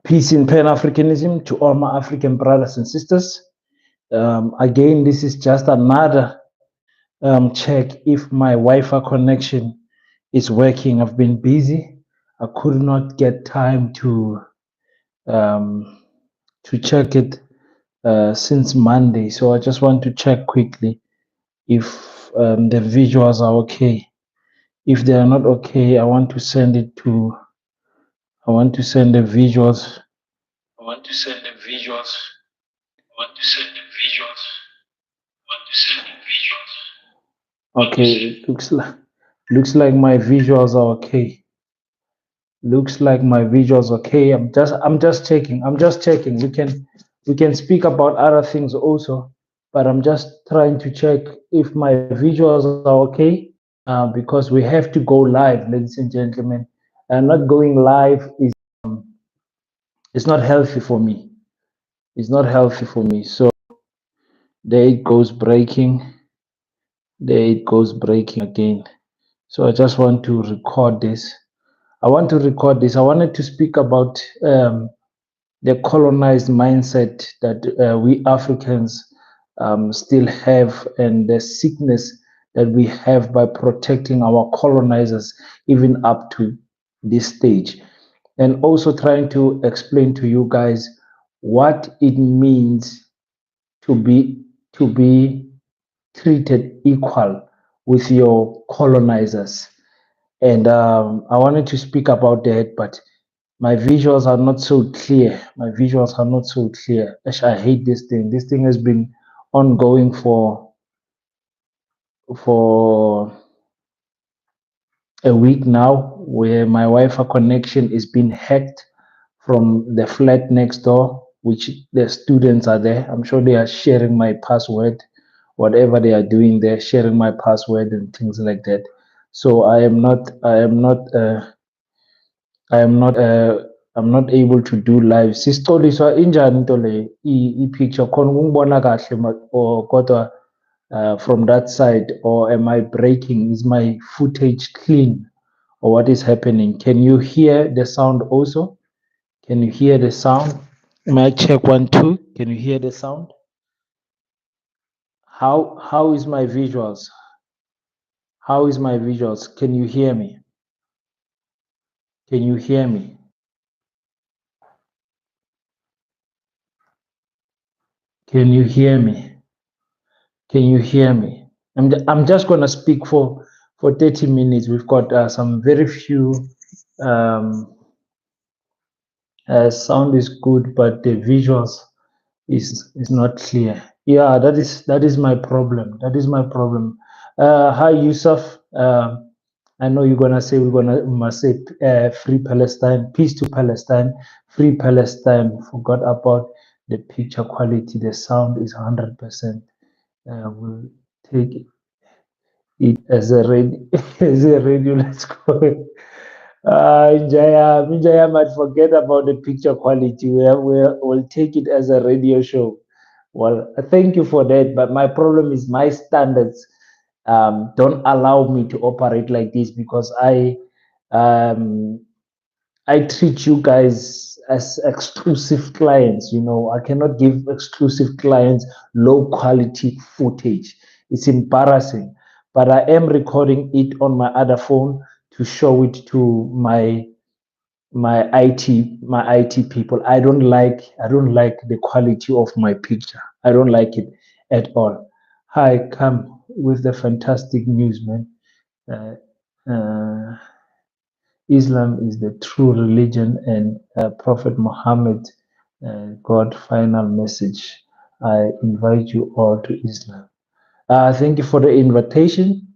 Peace in Pan-Africanism to all my African brothers and sisters. Again, this is just another check if my Wi-Fi connection is working. I've been busy. I could not get time to check it since Monday. So I just want to check quickly if the visuals are okay. If they are not okay, I want to send the visuals. I want to send the visuals. Okay, it looks like my visuals are okay. Looks like my visuals okay. I'm just checking. We can speak about other things also, but I'm just trying to check if my visuals are okay. Because we have to go live, ladies and gentlemen. And not going live is it's not healthy for me. It's not healthy for me. So there it goes breaking. There it goes breaking again. So I just want to record this. I wanted to speak about the colonized mindset that we Africans still have, and the sickness that we have by protecting our colonizers even up to this stage, and also trying to explain to you guys what it means to be treated equal with your colonizers. And I wanted to speak about that, but my visuals are not so clear. My visuals are not so clear. Actually, I hate this thing. This thing has been ongoing for a week now, where my Wi-Fi connection is being hacked from the flat next door, which the students are there. I'm sure they are sharing my password, whatever they are doing, they're sharing my password and things like that. So I'm not able to do live. Sistoliswa injani into le i-picture khona ukungibona kahle or kodwa from that side, or am I breaking? Is my footage clean, or what is happening? Can you hear the sound also? Can you hear the sound? May I check 1 2? Can you hear the sound? How is my visuals? How is my visuals? Can you hear me? Can you hear me? Can you hear me? Can you hear me? I'm just gonna speak for 30 minutes. We've got some very few sound is good, but the visuals is not clear. Yeah, that is my problem. That is my problem. Hi Yusuf. I know you're gonna say we must say free Palestine, peace to Palestine, free Palestine. Forgot about the picture quality. The sound is 100%. We'll take it as a radio. As a radio. Let's go. Njaya might forget about the picture quality. We'll take it as a radio show. Well, thank you for that. But my problem is my standards don't allow me to operate like this, because um, I treat you guys as exclusive clients. You know, I cannot give exclusive clients low quality footage. It's embarrassing. But I am recording it on my other phone to show it to my IT people. I don't like the quality of my picture. I don't like it at all. Hi, come with the fantastic news, man. Uh, uh, Islam is the true religion, and Prophet Muhammad, God final message. I invite you all to Islam. Thank you for the invitation.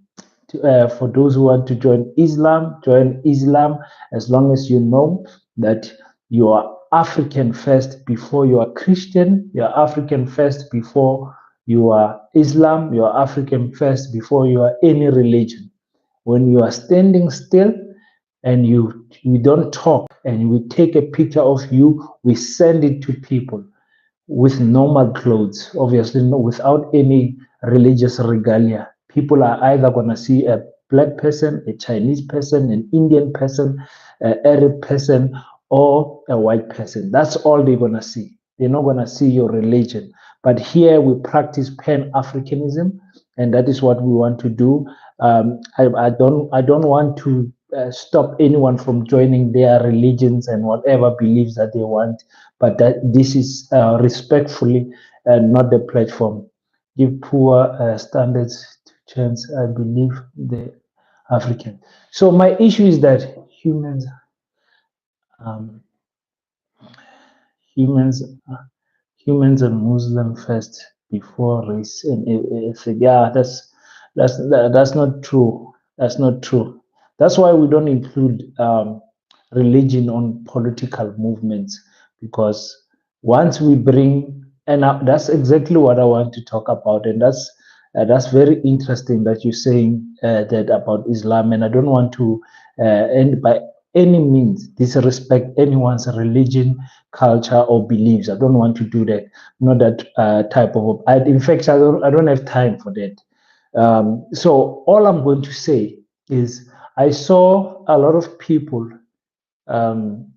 For those who want to join Islam, as long as you know that you are African first before you are Christian, you are African first before you are Islam, you are African first before you are any religion. When you are standing still and you don't talk, and we take a picture of you, we send it to people with normal clothes, obviously, without any religious regalia. People are either going to see a black person, a Chinese person, an Indian person, an Arab person, or a white person. That's all they're going to see. They're not going to see your religion. But here we practice Pan-Africanism, and that is what we want to do. I don't want to stop anyone from joining their religions and whatever beliefs that they want, but that this is respectfully not the platform. Give poor standards to chance, I believe, the African. So my issue is that um, humans humans and Muslim first before race and ethnic. Yeah, that's not true. That's not true. That's why we don't include religion on political movements, because once we bring, and that's exactly what I want to talk about, and that's very interesting that you're saying that about Islam, and I don't want to end by any means disrespect anyone's religion, culture, or beliefs. I don't want to do that. Not that type of. In fact, I don't have time for that. So all I'm going to say is I saw a lot of people. Um,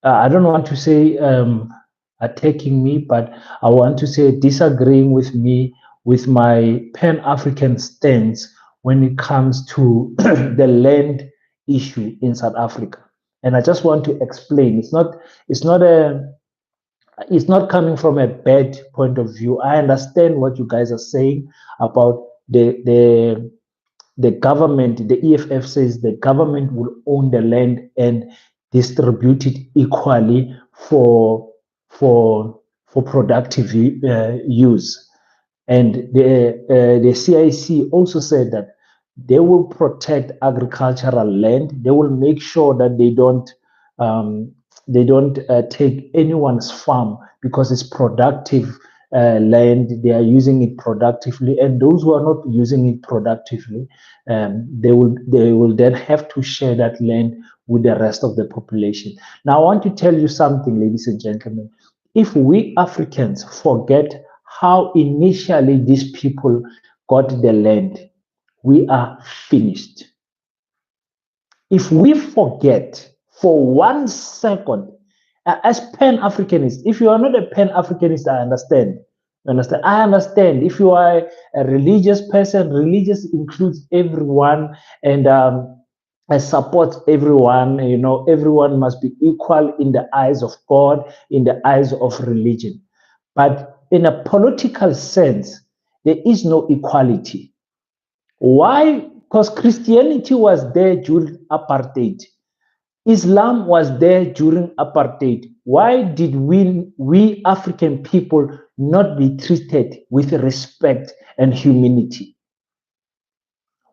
I don't want to say attacking me, but I want to say disagreeing with me with my Pan African stance when it comes to the land issue in South Africa. And I just want to explain. It's not coming from a bad point of view. I understand what you guys are saying about the government. The EFF says the government will own the land and distribute it equally for productive use. And the CIC also said that they will protect agricultural land. They will make sure that they don't take anyone's farm because it's productive land. They are using it productively, and those who are not using it productively, they will then have to share that land with the rest of the population. Now, I want to tell you something, ladies and gentlemen. If we Africans forget how initially these people got the land, we are finished. If we forget for 1 second, as Pan Africanists, if you are not a Pan Africanist, I understand. Understand? I understand. If you are a religious person, religious includes everyone, and I support everyone. Everyone must be equal in the eyes of God, in the eyes of religion. But in a political sense, there is no equality. Why? Because Christianity was there during apartheid. Islam was there during apartheid. Why did we African people not be treated with respect and humanity?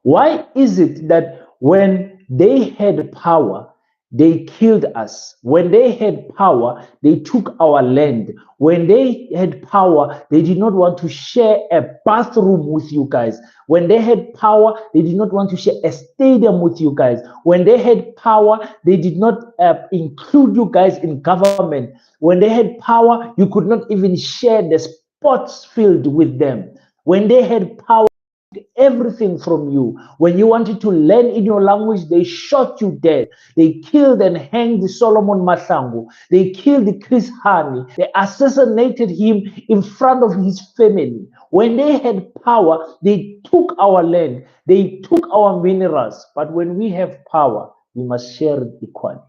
Why is it that when they had power, they killed us? When they had power, they took our land. When they had power, they did not want to share a bathroom with you guys. When they had power, they did not want to share a stadium with you guys. When they had power, they did not include you guys in government. When they had power, you could not even share the sports field with them. When they had power, everything from you. When you wanted to learn in your language, they shot you dead. They killed and hanged Solomon Masango. They killed Chris Hani. They assassinated him in front of his family. When they had power, they took our land. They took our minerals. But when we have power, we must share it equally.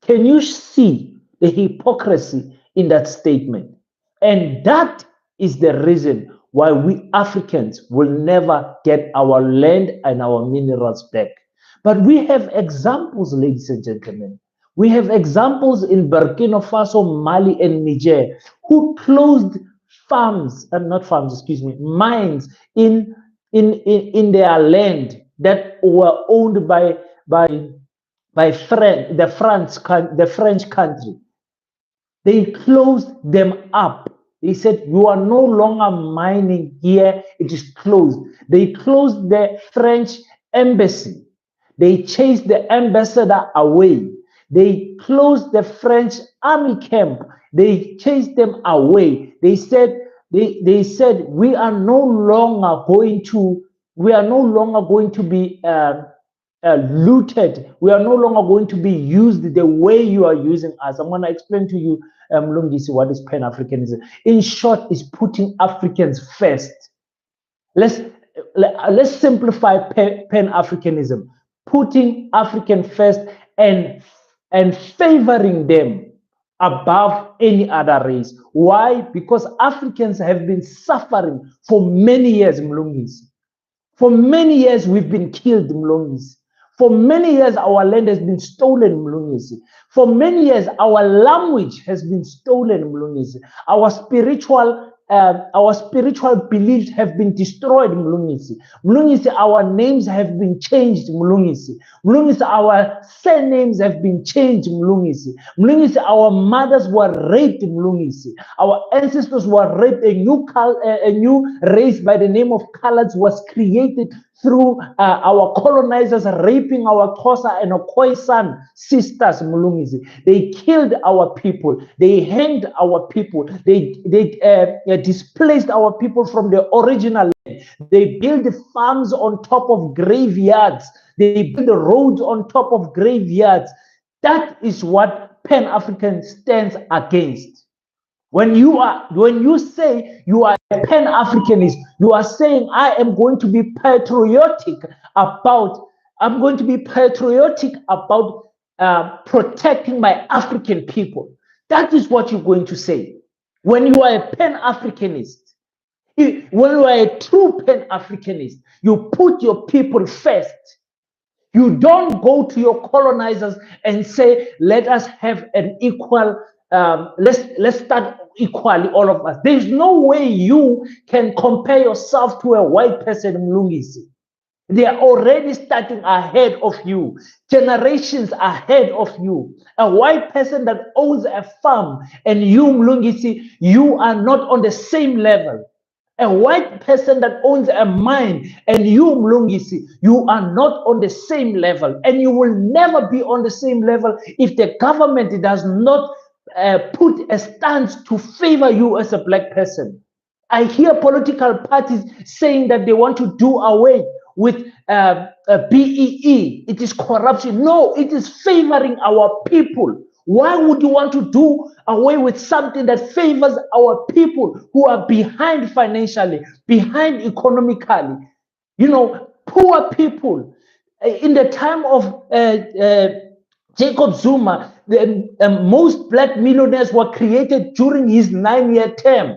Can you see the hypocrisy in that statement? And that is the reason why we Africans will never get our land and our minerals back. But we have examples, ladies and gentlemen. We have examples in Burkina Faso, Mali, and Niger who closed farms, and not farms, excuse me, mines in their land that were owned by the French country. They closed them up. They said, you are no longer mining here, it is closed. They closed the French embassy. They chased the ambassador away. They closed the French army camp. They chased them away. They said we are no longer going to be looted. We are no longer going to be used the way you are using us. I'm going to explain to you, Lungisi, what is Pan-Africanism. In short, is putting Africans first. Let's simplify Pan-Africanism. Putting African first and favoring them above any other race. Why? Because Africans have been suffering for many years, Mlungisi. For many years, we've been killed, Mlungisi. For many years, our land has been stolen, Mlungisi. For many years, our language has been stolen, Mlungisi. Our spiritual beliefs have been destroyed, Mlungisi. Mlungisi, our names have been changed, Mlungisi. Mlungisi, our surnames have been changed, Mlungisi. Mlungisi, our mothers were raped, Mlungisi. Our ancestors were raped. A new race by the name of coloreds was created through our colonizers raping our Xhosa and Khoisan sisters, Mlungisi. They killed our people. They hanged our people. They displaced our people from the original land. They built farms on top of graveyards. They built the roads on top of graveyards. That is what Pan-African stands against. When you say you are a Pan-Africanist, you are saying I am going to be patriotic about protecting my African people. That is what you're going to say. When you are a Pan-Africanist, when you are a true Pan-Africanist, you put your people first. You don't go to your colonizers and say, let us have an equal, let's start equally, all of us. There's no way you can compare yourself to a white person, Mlungisi. They are already starting ahead of you, generations ahead of you. A white person that owns a farm and you, Mlungisi, you are not on the same level. A white person that owns a mine and you, Mlungisi, you are not on the same level, and you will never be on the same level if the government does not put a stance to favor you as a black person. I hear political parties saying that they want to do away with BEE. It is corruption. No, it is favoring our people. Why would you want to do away with something that favors our people who are behind financially, behind economically? You know, poor people. In the time of Jacob Zuma, the most black millionaires were created during his 9-year term.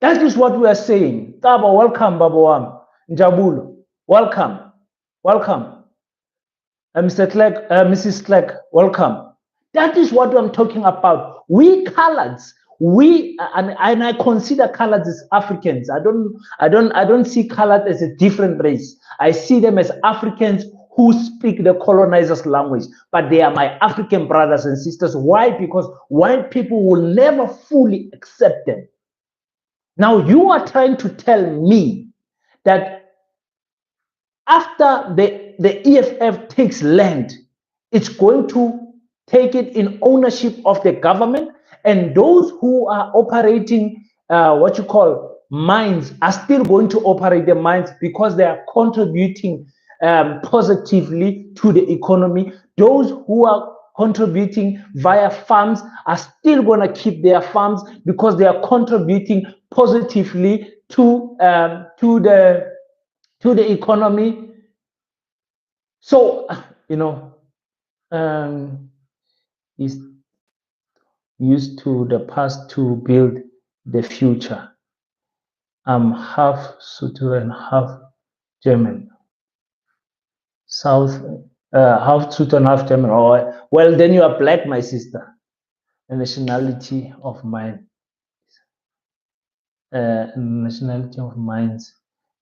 That is what we are saying. Taba, welcome, Babawam. Njabulo, welcome. Welcome. Mr. Clark, Mrs. Clark, welcome. That is what I'm talking about. We coloreds, and I consider coloreds as Africans. I don't see colored as a different race. I see them as Africans who speak the colonizers' language, but they are my African brothers and sisters. Why? Because white people will never fully accept them. Now you are trying to tell me that after the EFF takes land, it's going to take it in ownership of the government, and those who are operating what you call mines are still going to operate the mines because they are contributing positively to the economy. Those who are contributing via farms are still going to keep their farms because they are contributing positively to the economy. So, you know, is used to the past to build the future. I'm half Sotho and half German. Half Sotho and half German. Oh, well, then you are black, my sister. The nationality of mine. Nationality of mines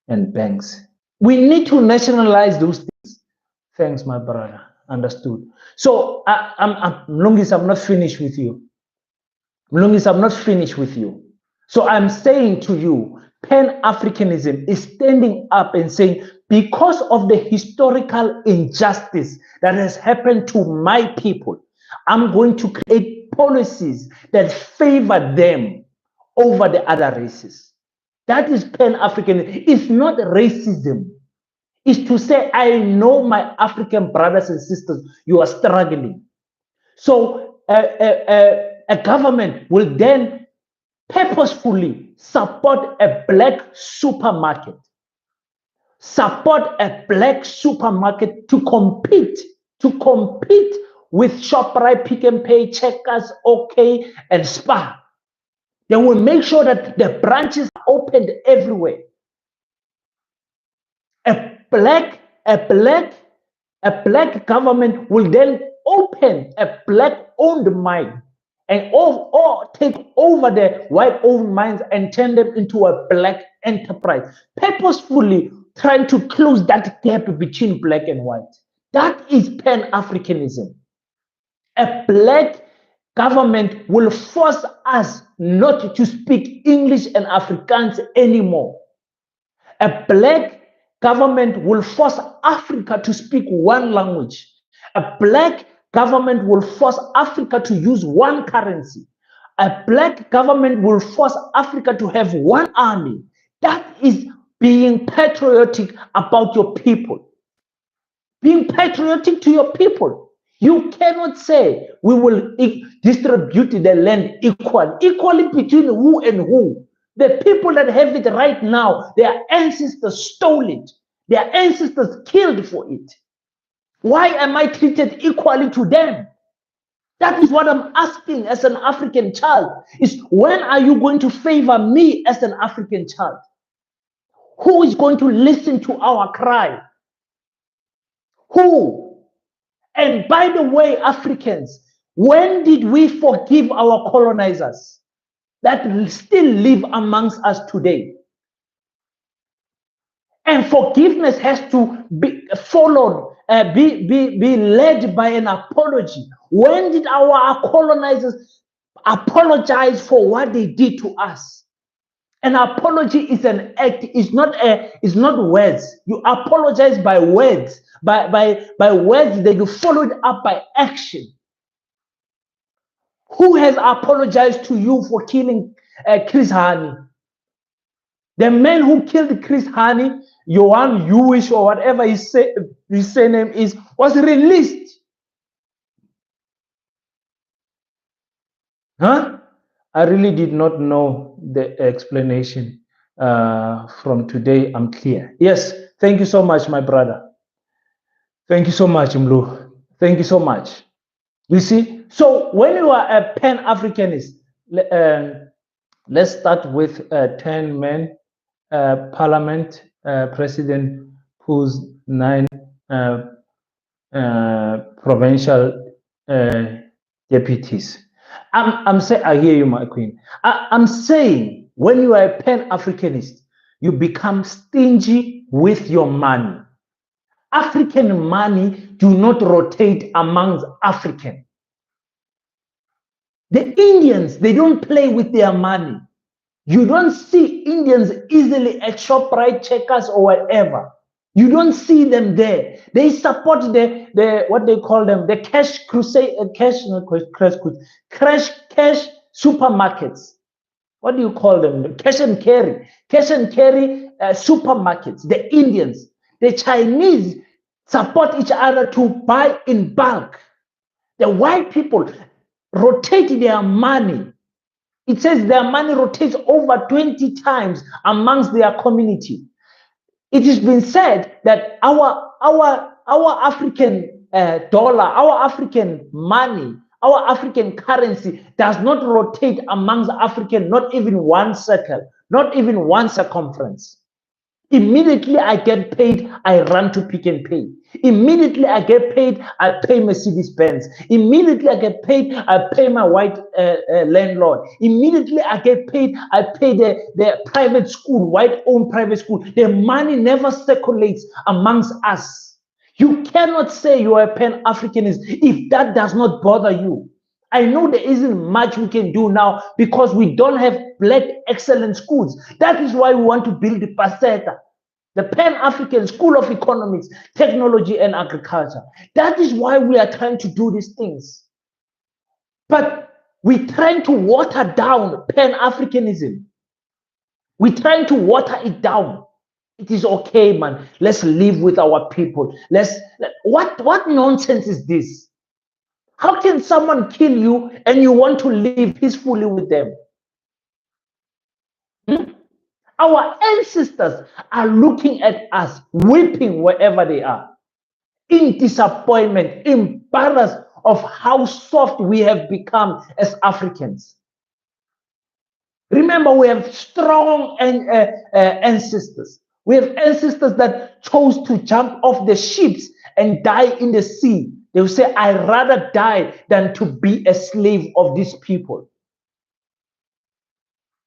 and banks. We need to nationalize those things. Thanks, my brother. Understood. So, Mlungisi, I'm not finished with you. Mlungisi, I'm not finished with you. So I'm saying to you, Pan-Africanism is standing up and saying, because of the historical injustice that has happened to my people, I'm going to create policies that favor them over the other races. That is Pan-Africanism. It's not racism. is to say, I know my African brothers and sisters, you are struggling. So a government will then purposefully support a black supermarket, to compete with ShopRite, Pick and Pay, Checkers, OK, and Spar. They will make sure that the branches are opened everywhere. A black government will then open a black-owned mine and or take over the white-owned mines and turn them into a black enterprise, purposefully trying to close that gap between black and white. That is Pan-Africanism. A black government will force us not to speak English and Afrikaans anymore. A black government will force Africa to speak one language. A black government will force Africa to use one currency. A black government will force Africa to have one army. That is being patriotic about your people. Being patriotic to your people. You cannot say we will distribute the land equally between who and who. The people that have it right now, their ancestors stole it. Their ancestors killed for it. Why am I treated equally to them? That is what I'm asking as an African child. Is when are you going to favor me as an African child? Who is going to listen to our cry? Who? And by the way, Africans, when did we forgive our colonizers that still live amongst us today? And forgiveness has to be followed, be led by an apology. When did our colonizers apologize for what they did to us? An apology is an act. It's not words. You apologize by words, by words that you followed up by action. Who has apologized to you for killing Chris Hani? The man who killed Chris Hani, Johan Jewish or whatever his surname is, was released. Huh? I really did not know the explanation. From today, I'm clear. Yes, thank you so much, my brother. Thank you so much, Mlu. Thank you so much. You see, so when you are a Pan-Africanist, let's start with 10 men, parliament, president, who's 9 provincial deputies. I'm saying, I hear you, my queen. I'm saying, when you are a Pan-Africanist, you become stingy with your money. African money do not rotate amongst African. The Indians, they don't play with their money. You don't see Indians easily at ShopRite, Checkers, or whatever. You don't see them there. They support the what they call them, the cash crusade, cash supermarkets. What do you call them? Cash and carry supermarkets. The Indians, the Chinese support each other to buy in bulk. The white people rotate their money. It says their money rotates over 20 times amongst their community. It has been said that our African dollar, our African money, our African currency does not rotate amongst African, not even one circle, not even one circumference. Immediately I get paid, I run to Pick and Pay. Immediately I get paid, I pay Mercedes Benz. Immediately I get paid, I pay my white landlord. Immediately I get paid, I pay the private school, white-owned private school. The money never circulates amongst us. You cannot say you are a Pan-Africanist if that does not bother you. I know there isn't much we can do now because we don't have black excellent schools. That is why we want to build the PASETA, the Pan-African School of Economics, Technology and Agriculture. That is why we are trying to do these things. But we're trying to water down Pan-Africanism. We're trying to water it down. It is okay, man. Let's live with our people. What nonsense is this? How can someone kill you and you want to live peacefully with them? Hmm? Our ancestors are looking at us, weeping wherever they are, in disappointment, embarrassed of how soft we have become as Africans. Remember, we have strong ancestors. We have ancestors that chose to jump off the ships and die in the sea. They will say, I'd rather die than to be a slave of these people.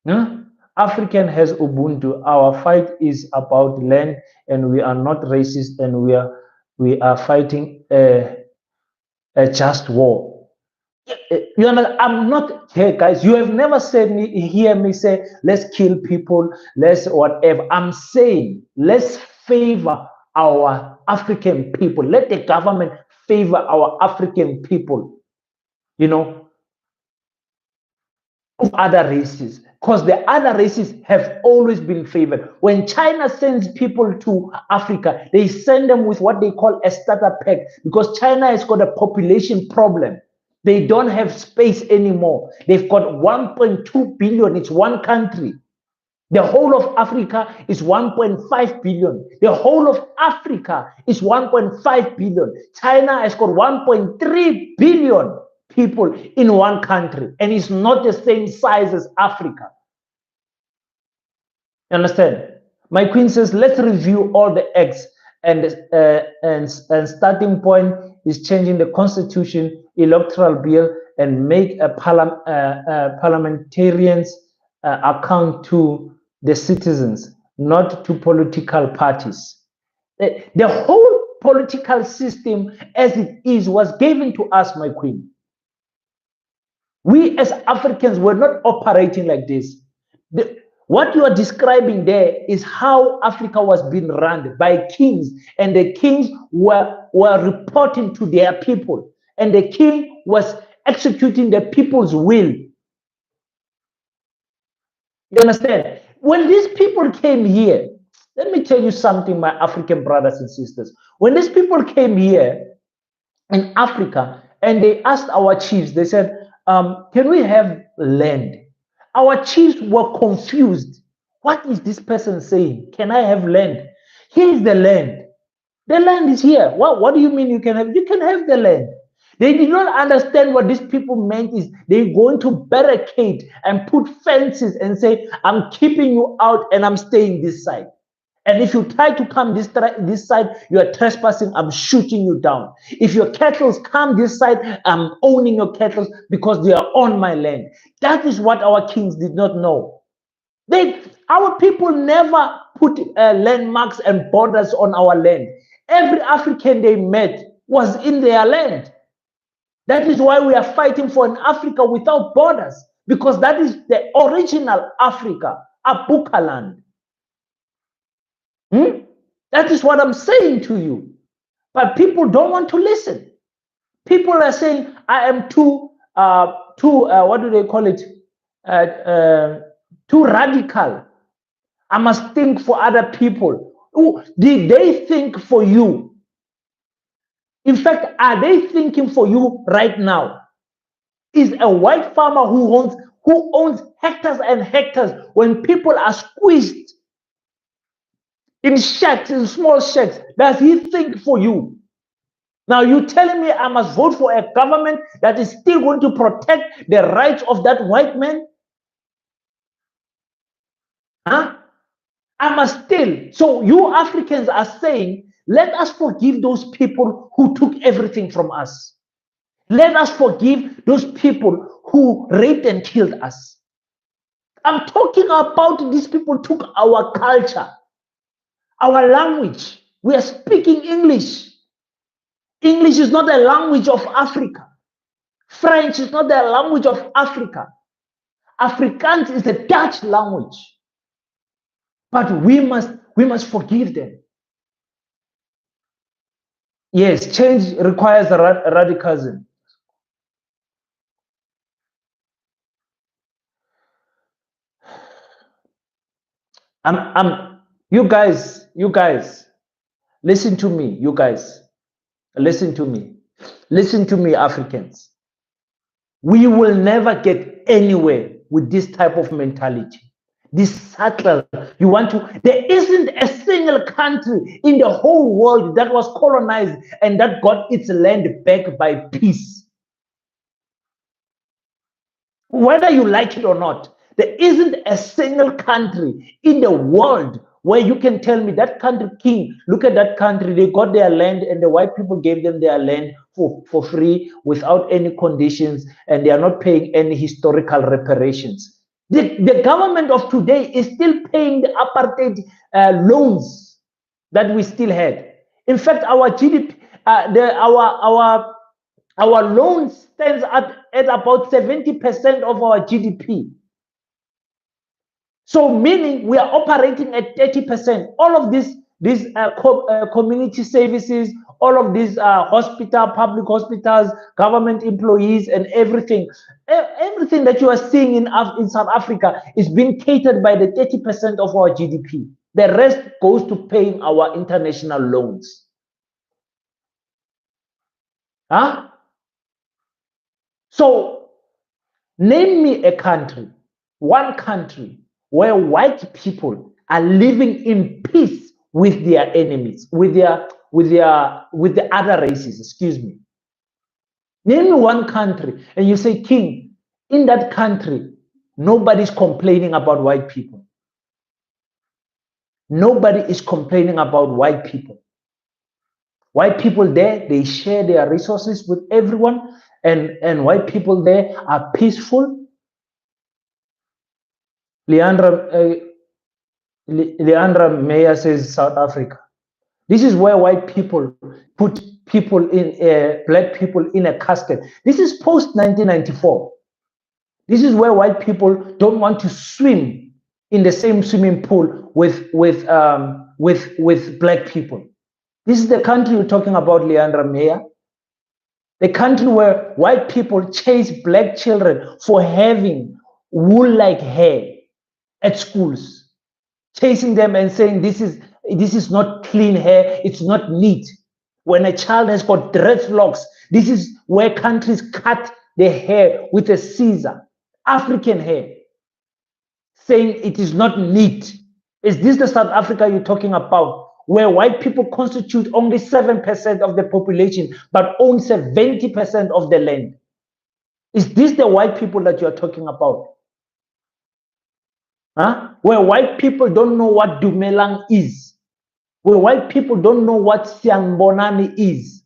Huh? African has Ubuntu. Our fight is about land, and we are not racist, and we are fighting a just war. You know, I'm not here, guys. You have never said me, hear me say, let's kill people, let's whatever. I'm saying, let's favor our African people. Let the government favor our African people, you know, of other races. Because the other races have always been favored. When China sends people to Africa, they send them with what they call a starter pack because China has got a population problem. They don't have space anymore. They've got 1.2 billion. It's one country. The whole of Africa is 1.5 billion. The whole of Africa is 1.5 billion. China has got 1.3 billion people in one country, and it's not the same size as Africa. You understand? My queen says, let's review all the acts, and starting point is changing the constitution, electoral bill, and make a parliamentarians account to the citizens, not to political parties. The whole political system as it is was given to us, my queen. We as Africans were not operating like this. What you are describing there is how Africa was being run by kings, and the kings were reporting to their people, and the king was executing the people's will. You understand? When these people came here, let me tell you something, my African brothers and sisters. When these people came here in Africa and they asked our chiefs, they said, can we have land? Our chiefs were confused. What is this person saying? Can I have land? Here is the land. The land is here. What do you mean you can have? You can have the land. They did not understand what these people meant is they're going to barricade and put fences and say, I'm keeping you out and I'm staying this side. And if you try to come this side, you are trespassing, I'm shooting you down. If your cattle come this side, I'm owning your cattle because they are on my land. That is what our kings did not know. Our people never put landmarks and borders on our land. Every African they met was in their land. That is why we are fighting for an Africa without borders, because that is the original Africa, Abuka land. That is what I'm saying to you. But people don't want to listen. People are saying, I am too, what do they call it? Too radical. I must think for other people. Did they think for you? In fact, are they thinking for you right now? Is a white farmer who owns hectares and hectares, when people are squeezed in shacks, in small shacks, does he think for you? Now you're telling me I must vote for a government that is still going to protect the rights of that white man? Huh? I must still. So you Africans are saying, let us forgive those people who took everything from us. Let us forgive those people who raped and killed us. I'm talking about these people took our culture, our language. We are speaking English. English is not a language of Africa. French is not the language of Africa. Afrikaans is a Dutch language. But we must forgive them. Yes, change requires radicalism. You guys, you guys, listen to me, you guys, listen to me. Listen to me, Africans. We will never get anywhere with this type of mentality. This subtle, you want to, there isn't a single country in the whole world that was colonized and that got its land back by peace. Whether you like it or not, there isn't a single country in the world where you can tell me that country king, look at that country, they got their land and the white people gave them their land for free without any conditions and they are not paying any historical reparations. The government of today is still paying the apartheid loans that we still had. In fact, our GDP, our loan stands at about 70% of our GDP. So meaning we are operating at 30%. All of these community services, all of these public hospitals, government employees, and everything that you are seeing in South Africa is being catered by the 30% of our GDP. The rest goes to paying our international loans. Huh? So name me a country, one country, where white people are living in peace with their enemies, with the other races, excuse me. Name me one country, and you say, King, in that country, nobody's complaining about white people. Nobody is complaining about white people. White people there, they share their resources with everyone, and white people there are peaceful. Leandra Meyer says South Africa. This is where white people put people in black people in a casket. This is post 1994. This is where white people don't want to swim in the same swimming pool with black people. This is the country you're talking about, Leandra Meyer. The country where white people chase black children for having wool-like hair at schools, chasing them and saying this is not clean hair, it's not neat. When a child has got dreadlocks, this is where countries cut their hair with a scissor, African hair, saying it is not neat. Is this the South Africa you're talking about, where white people constitute only 7% of the population but own 70% of the land? Is this the white people that you're talking about? Huh? Where white people don't know what Dumelang is, where white people don't know what Siangbonani is,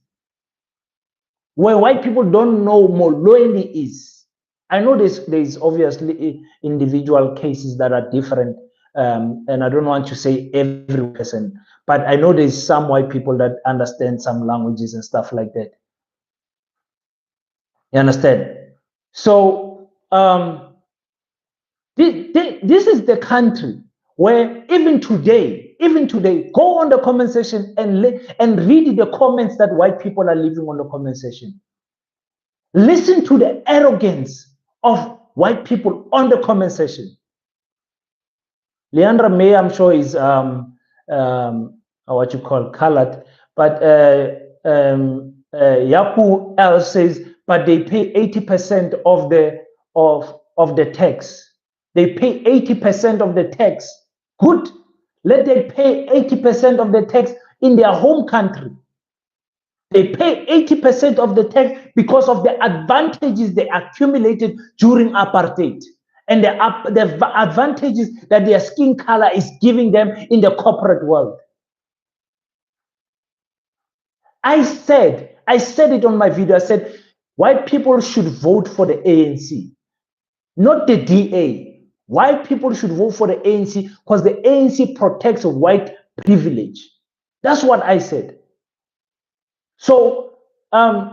where white people don't know Molweni is. I know there's obviously individual cases that are different, and I don't want to say every person, but I know there's some white people that understand some languages and stuff like that. You understand? So this is the country where even today, go on the comment section and read the comments that white people are leaving on the comment section. Listen to the arrogance of white people on the comment section. Leandra May, I'm sure, is what you call colored, but Yaku L says, but they pay 80% of the tax. They pay 80% of the tax. Good. Let them pay 80% of the tax in their home country. They pay 80% of the tax because of the advantages they accumulated during apartheid and the advantages that their skin color is giving them in the corporate world. I said it on my video. I said, white people should vote for the ANC, not the DA. White people should vote for the ANC because the ANC protects white privilege. That's what I said. So, I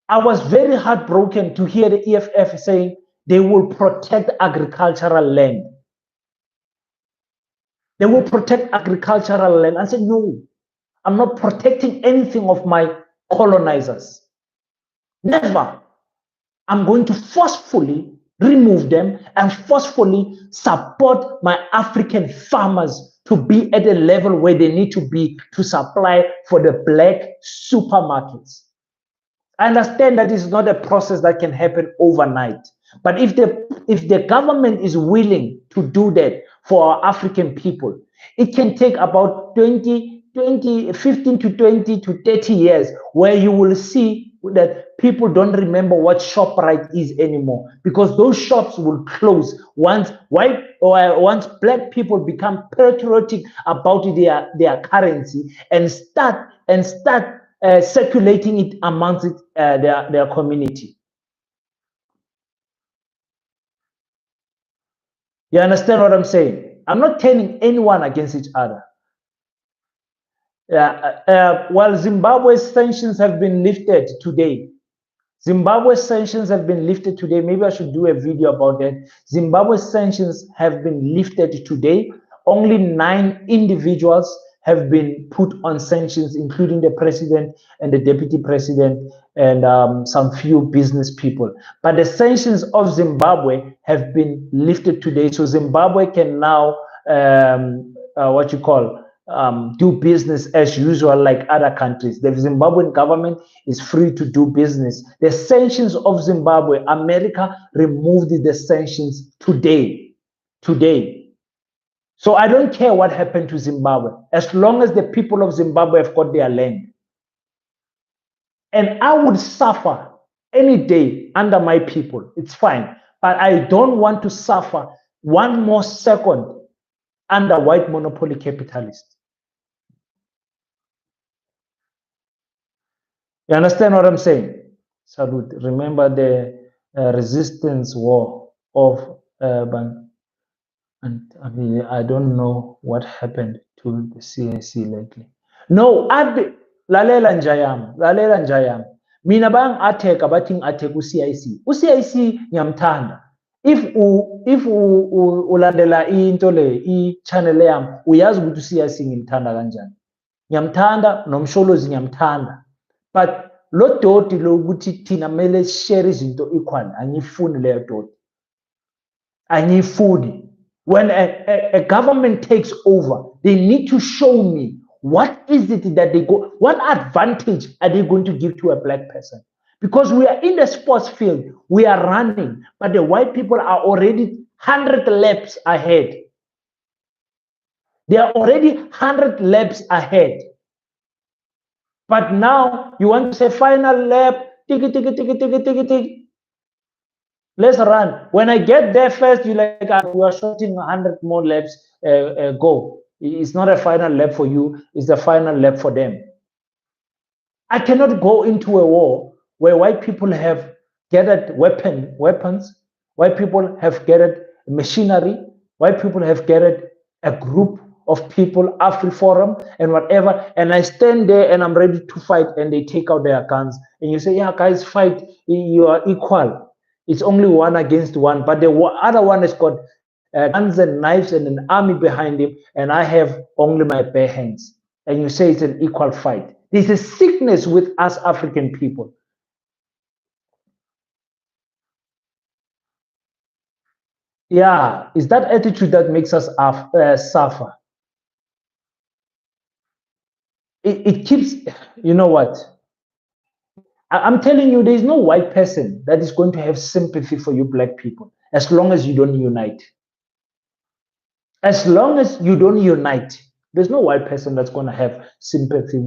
was very heartbroken to hear the EFF saying they will protect agricultural land. They will protect agricultural land. I said, no, I'm not protecting anything of my colonizers. Never. I'm going to forcefully remove them, and forcefully support my African farmers to be at a level where they need to be to supply for the black supermarkets. I understand that it's not a process that can happen overnight. But if the government is willing to do that for our African people, it can take about 15 to 20 to 30 years where you will see that people don't remember what ShopRite is anymore, because those shops will close once black people become patriotic about their currency and start circulating it amongst their community. You understand what I'm saying? I'm not turning anyone against each other. While Zimbabwe's sanctions have been lifted today, maybe I should do a video about that. Zimbabwe's sanctions have been lifted today. Only 9 individuals have been put on sanctions, including the president and the deputy president and some few business people. But the sanctions of Zimbabwe have been lifted today. So Zimbabwe can now, do business as usual like other countries. The Zimbabwean government is free to do business. The sanctions of Zimbabwe, America removed the sanctions today. So I don't care what happened to Zimbabwe, as long as the people of Zimbabwe have got their land. And I would suffer any day under my people. It's fine. But I don't want to suffer one more second under white monopoly capitalists. You understand what I'm saying? Salute. Remember the resistance war of and I mean, I don't know what happened to the CIC lately. No, lalela njayam. Mina bang atheka bathi atheka u-CIC. U-CIC ngiyamthanda. If ulandela into le i-channel yami, uyazi ukuthi u-CIC ngimthanda kanjani. Ngiyamthanda nomsholozi ngiyamthanda. But lo doti lokuthi thina mele share izinto equal, angifuni leyo doti. Angifuni. When a government takes over, they need to show me what is it that what advantage are they going to give to a black person? Because we are in the sports field, we are running, but the white people are already 100 laps ahead. They are already 100 laps ahead. But now you want to say final lap, tick. Let's run. When I get there first, you're like, you are shooting 100 more laps, go. It's not a final lap for you, it's the final lap for them. I cannot go into a war where white people have gathered weapons, white people have gathered machinery, white people have gathered a group of people, AfriForum and whatever, and I stand there and I'm ready to fight and they take out their guns. And you say, yeah, guys, fight, you are equal. It's only 1 against 1, but the other one has got guns and knives and an army behind him, and I have only my bare hands. And you say it's an equal fight. There's a sickness with us African people. Yeah, it's that attitude that makes us suffer. It keeps, you know what? I'm telling you, there's no white person that is going to have sympathy for you black people as long as you don't unite. As long as you don't unite, there's no white person that's going to have sympathy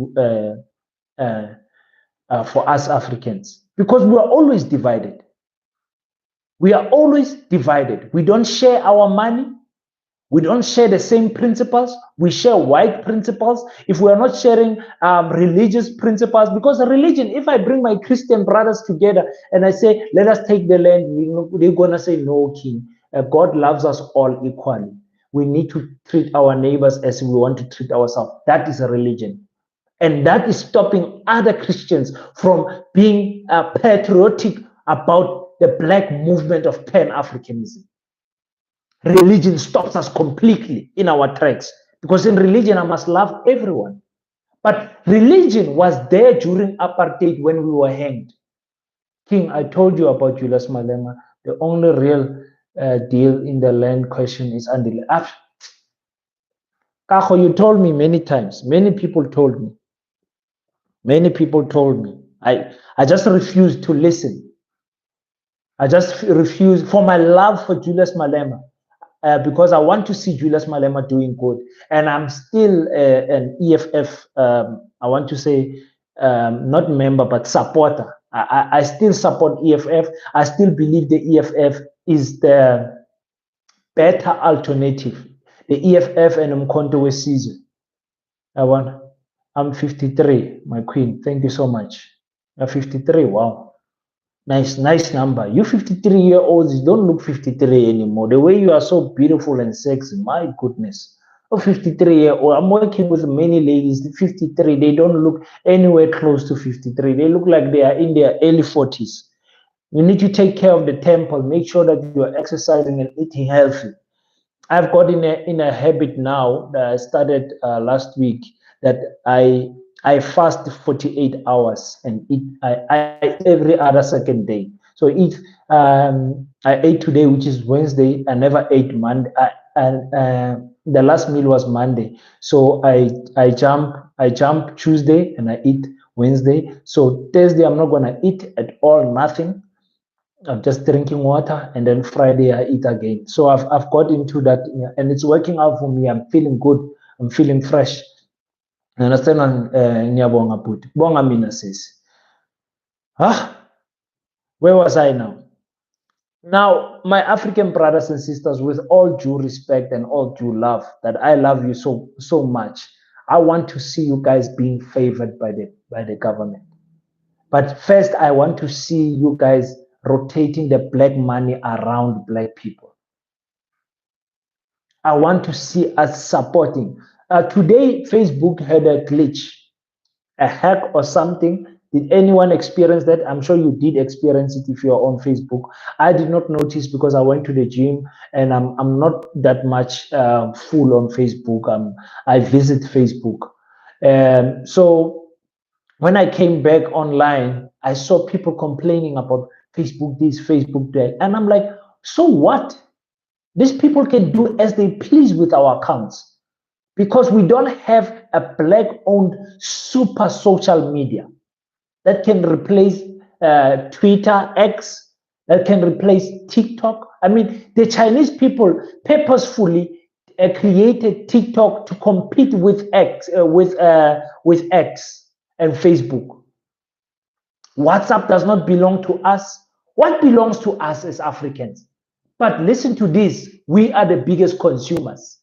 for us Africans, because we are always divided. We are always divided. We don't share our money. We don't share the same principles. We share white principles. If we are not sharing religious principles, because religion, if I bring my Christian brothers together and I say, let us take the land, they're going to say, no, king. God loves us all equally. We need to treat our neighbors as we want to treat ourselves. That is a religion. And that is stopping other Christians from being patriotic about the black movement of Pan-Africanism. Religion stops us completely in our tracks, because in religion I must love everyone. But religion was there during apartheid when we were hanged. King, I told you about Julius Malema. The only real deal in the land question is Andile. Kaho, you told me many times. Many people told me. Many people told me. I just refused to listen. I just refused for my love for Julius Malema. Because I want to see Julius Malema doing good. And I'm still an EFF, I want to say, not member, but supporter. I still support EFF. I still believe the EFF is the better alternative. The EFF and Mkhonto Wesizwe. I'm 53, my queen. Thank you so much. You're 53, wow. Nice number. You 53-year-olds, you don't look 53 anymore. The way you are so beautiful and sexy, my goodness. A 53-year-old, I'm working with many ladies, 53, they don't look anywhere close to 53. They look like they are in their early 40s. You need to take care of the temple, make sure that you are exercising and eating healthy. I've got in a habit now that I started last week that I fast 48 hours and I eat every other second day. So if I ate today, which is Wednesday, I never ate Monday. The last meal was Monday. So I jump Tuesday and I eat Wednesday. So Thursday I'm not gonna eat at all, nothing. I'm just drinking water, and then Friday I eat again. So I've got into that, and it's working out for me. I'm feeling good. I'm feeling fresh. You understand? Ngiyabonga bhuti. Bonga mina sis. Where was I now? Now, my African brothers and sisters, with all due respect and all due love, that I love you so much. I want to see you guys being favored by the government. But first, I want to see you guys rotating the black money around black people. I want to see us supporting. Today, Facebook had a glitch, a hack or something. Did anyone experience that? I'm sure you did experience it if you're on Facebook. I did not notice because I went to the gym and I'm not that much full on Facebook. I visit Facebook. So when I came back online, I saw people complaining about Facebook this, Facebook that. And I'm like, so what? These people can do as they please with our accounts because we don't have a black-owned super social media that can replace Twitter, X, that can replace TikTok. I mean, the Chinese people purposefully created TikTok to compete with X, with X and Facebook. WhatsApp does not belong to us. What belongs to us as Africans? But listen to this, we are the biggest consumers.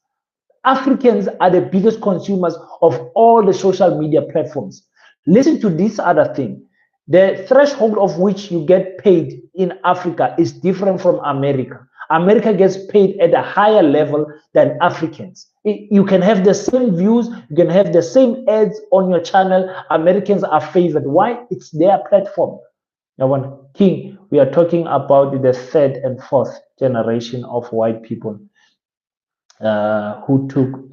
Africans are the biggest consumers of all the social media platforms. Listen to this other thing. The threshold of which you get paid in Africa is different from America. America gets paid at a higher level than Africans. You can have the same views, you can have the same ads on your channel. Americans are favored. Why? It's their platform. Now, King, we are talking about the third and fourth generation of white people who took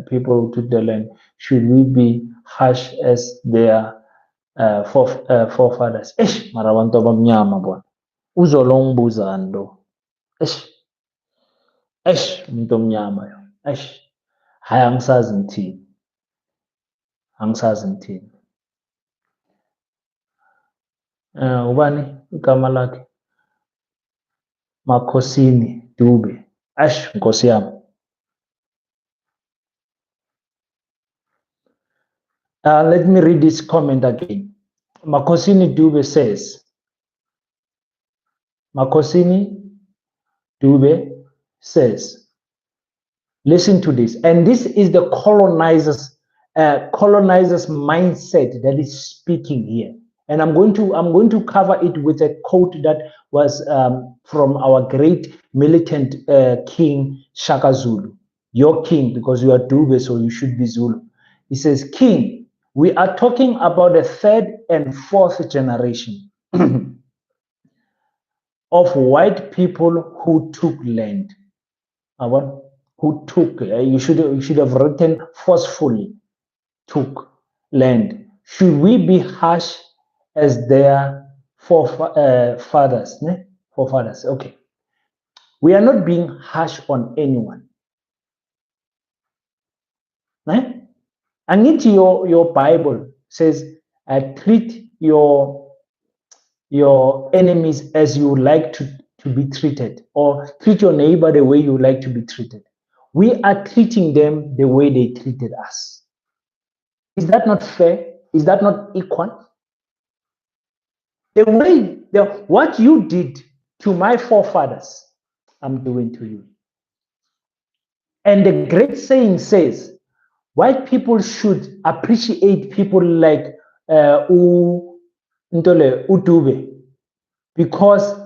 people who took the land. Should we be harsh as their forefathers? Mara abantu abamnyama bona. Uzolo ngibuzani lo. Umuntu omnyama yo. Hayi angisazi ngithini. Angisazi ngithini. Ubani igama lakhe? Makhosini Dube. Nkosi yami. Let me read this comment again. Makosini Dube says, listen to this. And this is the colonizers mindset that is speaking here. And I'm going to cover it with a quote that was from our great militant king Shaka Zulu. Your king, because you are Dube, so you should be Zulu. He says, King, we are talking about the third and fourth generation of white people who took land. Who took, you should have written forcefully, took land. Should we be harsh as their forefathers? Ne? forefathers. Okay. We are not being harsh on anyone. Eh? And into your Bible says, treat your enemies as you would like to be treated, or treat your neighbor the way you would like to be treated. We are treating them the way they treated us. Is that not fair? Is that not equal? What you did to my forefathers, I'm doing to you. And the great saying says, white people should appreciate people like Utube, because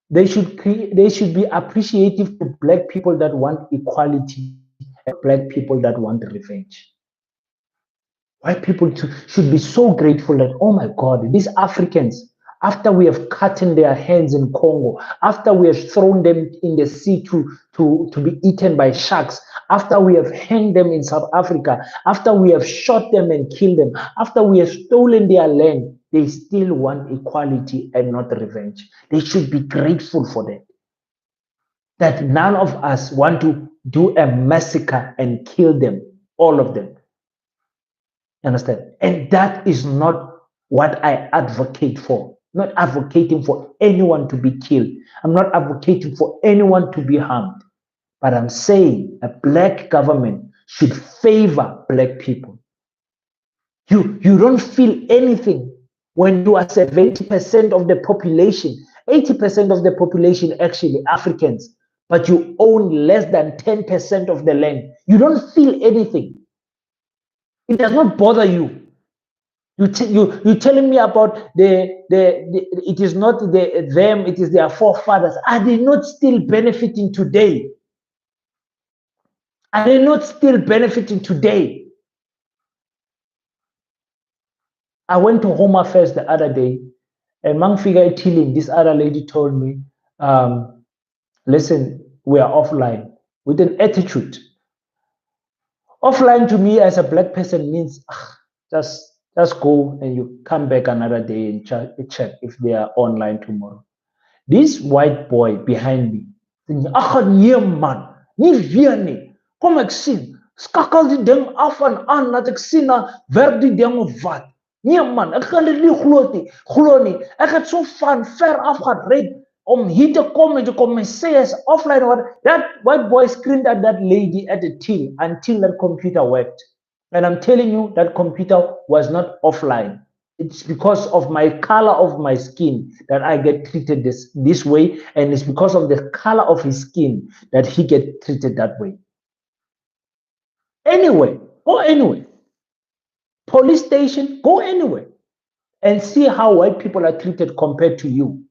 they should be appreciative to black people that want equality and black people that want revenge. White people should be so grateful that, oh my God, these Africans, after we have cut in their hands in Congo, after we have thrown them in the sea to be eaten by sharks, after we have hanged them in South Africa, after we have shot them and killed them, after we have stolen their land, they still want equality and not revenge. They should be grateful for that. That none of us want to do a massacre and kill them, all of them. Understand? And that is not what I advocate for. I'm not advocating for anyone to be killed. I'm not advocating for anyone to be harmed. But I'm saying a black government should favor black people. You don't feel anything when you are 70% of the population, 80% of the population actually Africans, but you own less than 10% of the land. You don't feel anything. It does not bother you. You're telling me about it is not them, it is their forefathers. Are they not still benefiting today? Are they not still benefiting today? I went to Home Affairs the other day, and Mangfiga Tilling, this other lady told me, listen, we are offline, with an attitude. Offline to me as a black person means just go and you come back another day and check if they are online tomorrow. This white boy behind me, ag nee man, nie weer nie. Kom ek sien, skakel die ding af en aan dat ek sien na werk die ding of wat. Nee man, ek kan dit nie glo nie. Ek het so van ver af gered om hier te kom en te kom en sê as offline what. That white boy screamed at that lady at the till until that computer worked. And I'm telling you, that computer was not offline. It's because of my color of my skin that I get treated this way, and it's because of the color of his skin that he get treated that way. Anyway, go anywhere. Police station, go anywhere, and see how white people are treated compared to you.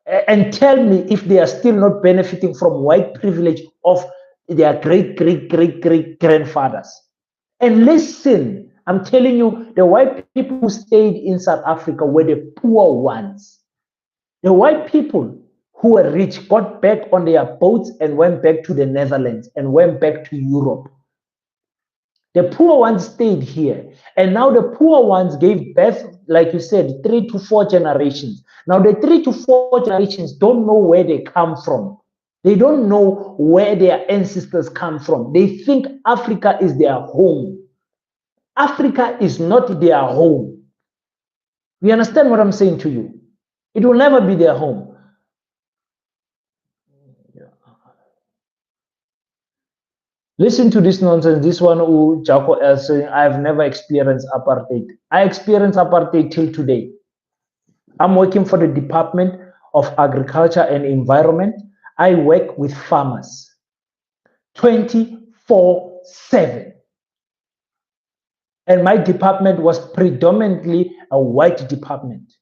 And tell me if they are still not benefiting from white privilege of their great grandfathers. And listen, I'm telling you, the white people who stayed in South Africa were the poor ones. The white people who were rich got back on their boats and went back to the Netherlands and went back to Europe. The poor ones stayed here. And now the poor ones gave birth, like you said, 3 to 4 generations. Now the 3 to 4 generations don't know where they come from. They don't know where their ancestors come from. They think Africa is their home. Africa is not their home. You understand what I'm saying to you? It will never be their home. Listen to this nonsense. This one who Jaco is saying, I've never experienced apartheid. I experienced apartheid till today. I'm working for the Department of Agriculture and Environment. I work with farmers 24/7. And my department was predominantly a white department.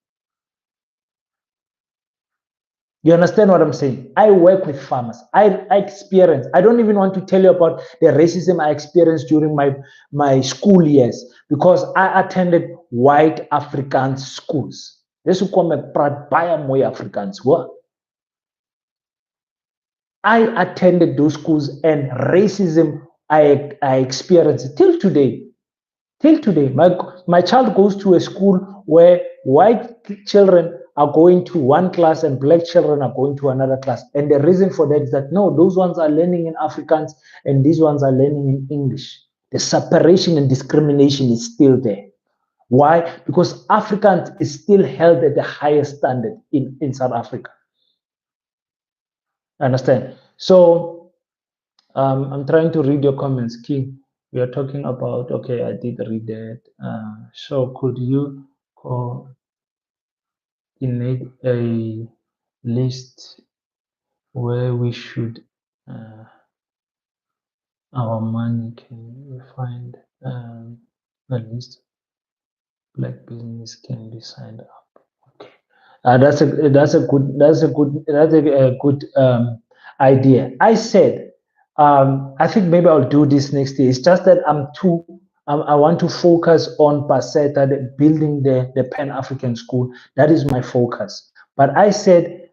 You understand what I'm saying? I work with farmers. I experience. I don't even want to tell you about the racism I experienced during my school years, because I attended white Afrikaans schools. This is called baie Afrikaans. I attended those schools, and racism I experienced till today. Till today, my child goes to a school where white children are going to one class and black children are going to another class. And the reason for that is that no, those ones are learning in Afrikaans and these ones are learning in English. The separation and discrimination is still there. Why? Because Afrikaans is still held at the highest standard in South Africa. Understand? So I'm trying to read your comments, Key. We are talking about, okay, I did read that. So could you coordinate a list where we should our money? Can we find a list black business can be signed up? Okay, that's a good idea. I said I think maybe I'll do this next year. It's just that I want to focus on Paseta, building the Pan-African school. That is my focus. But I said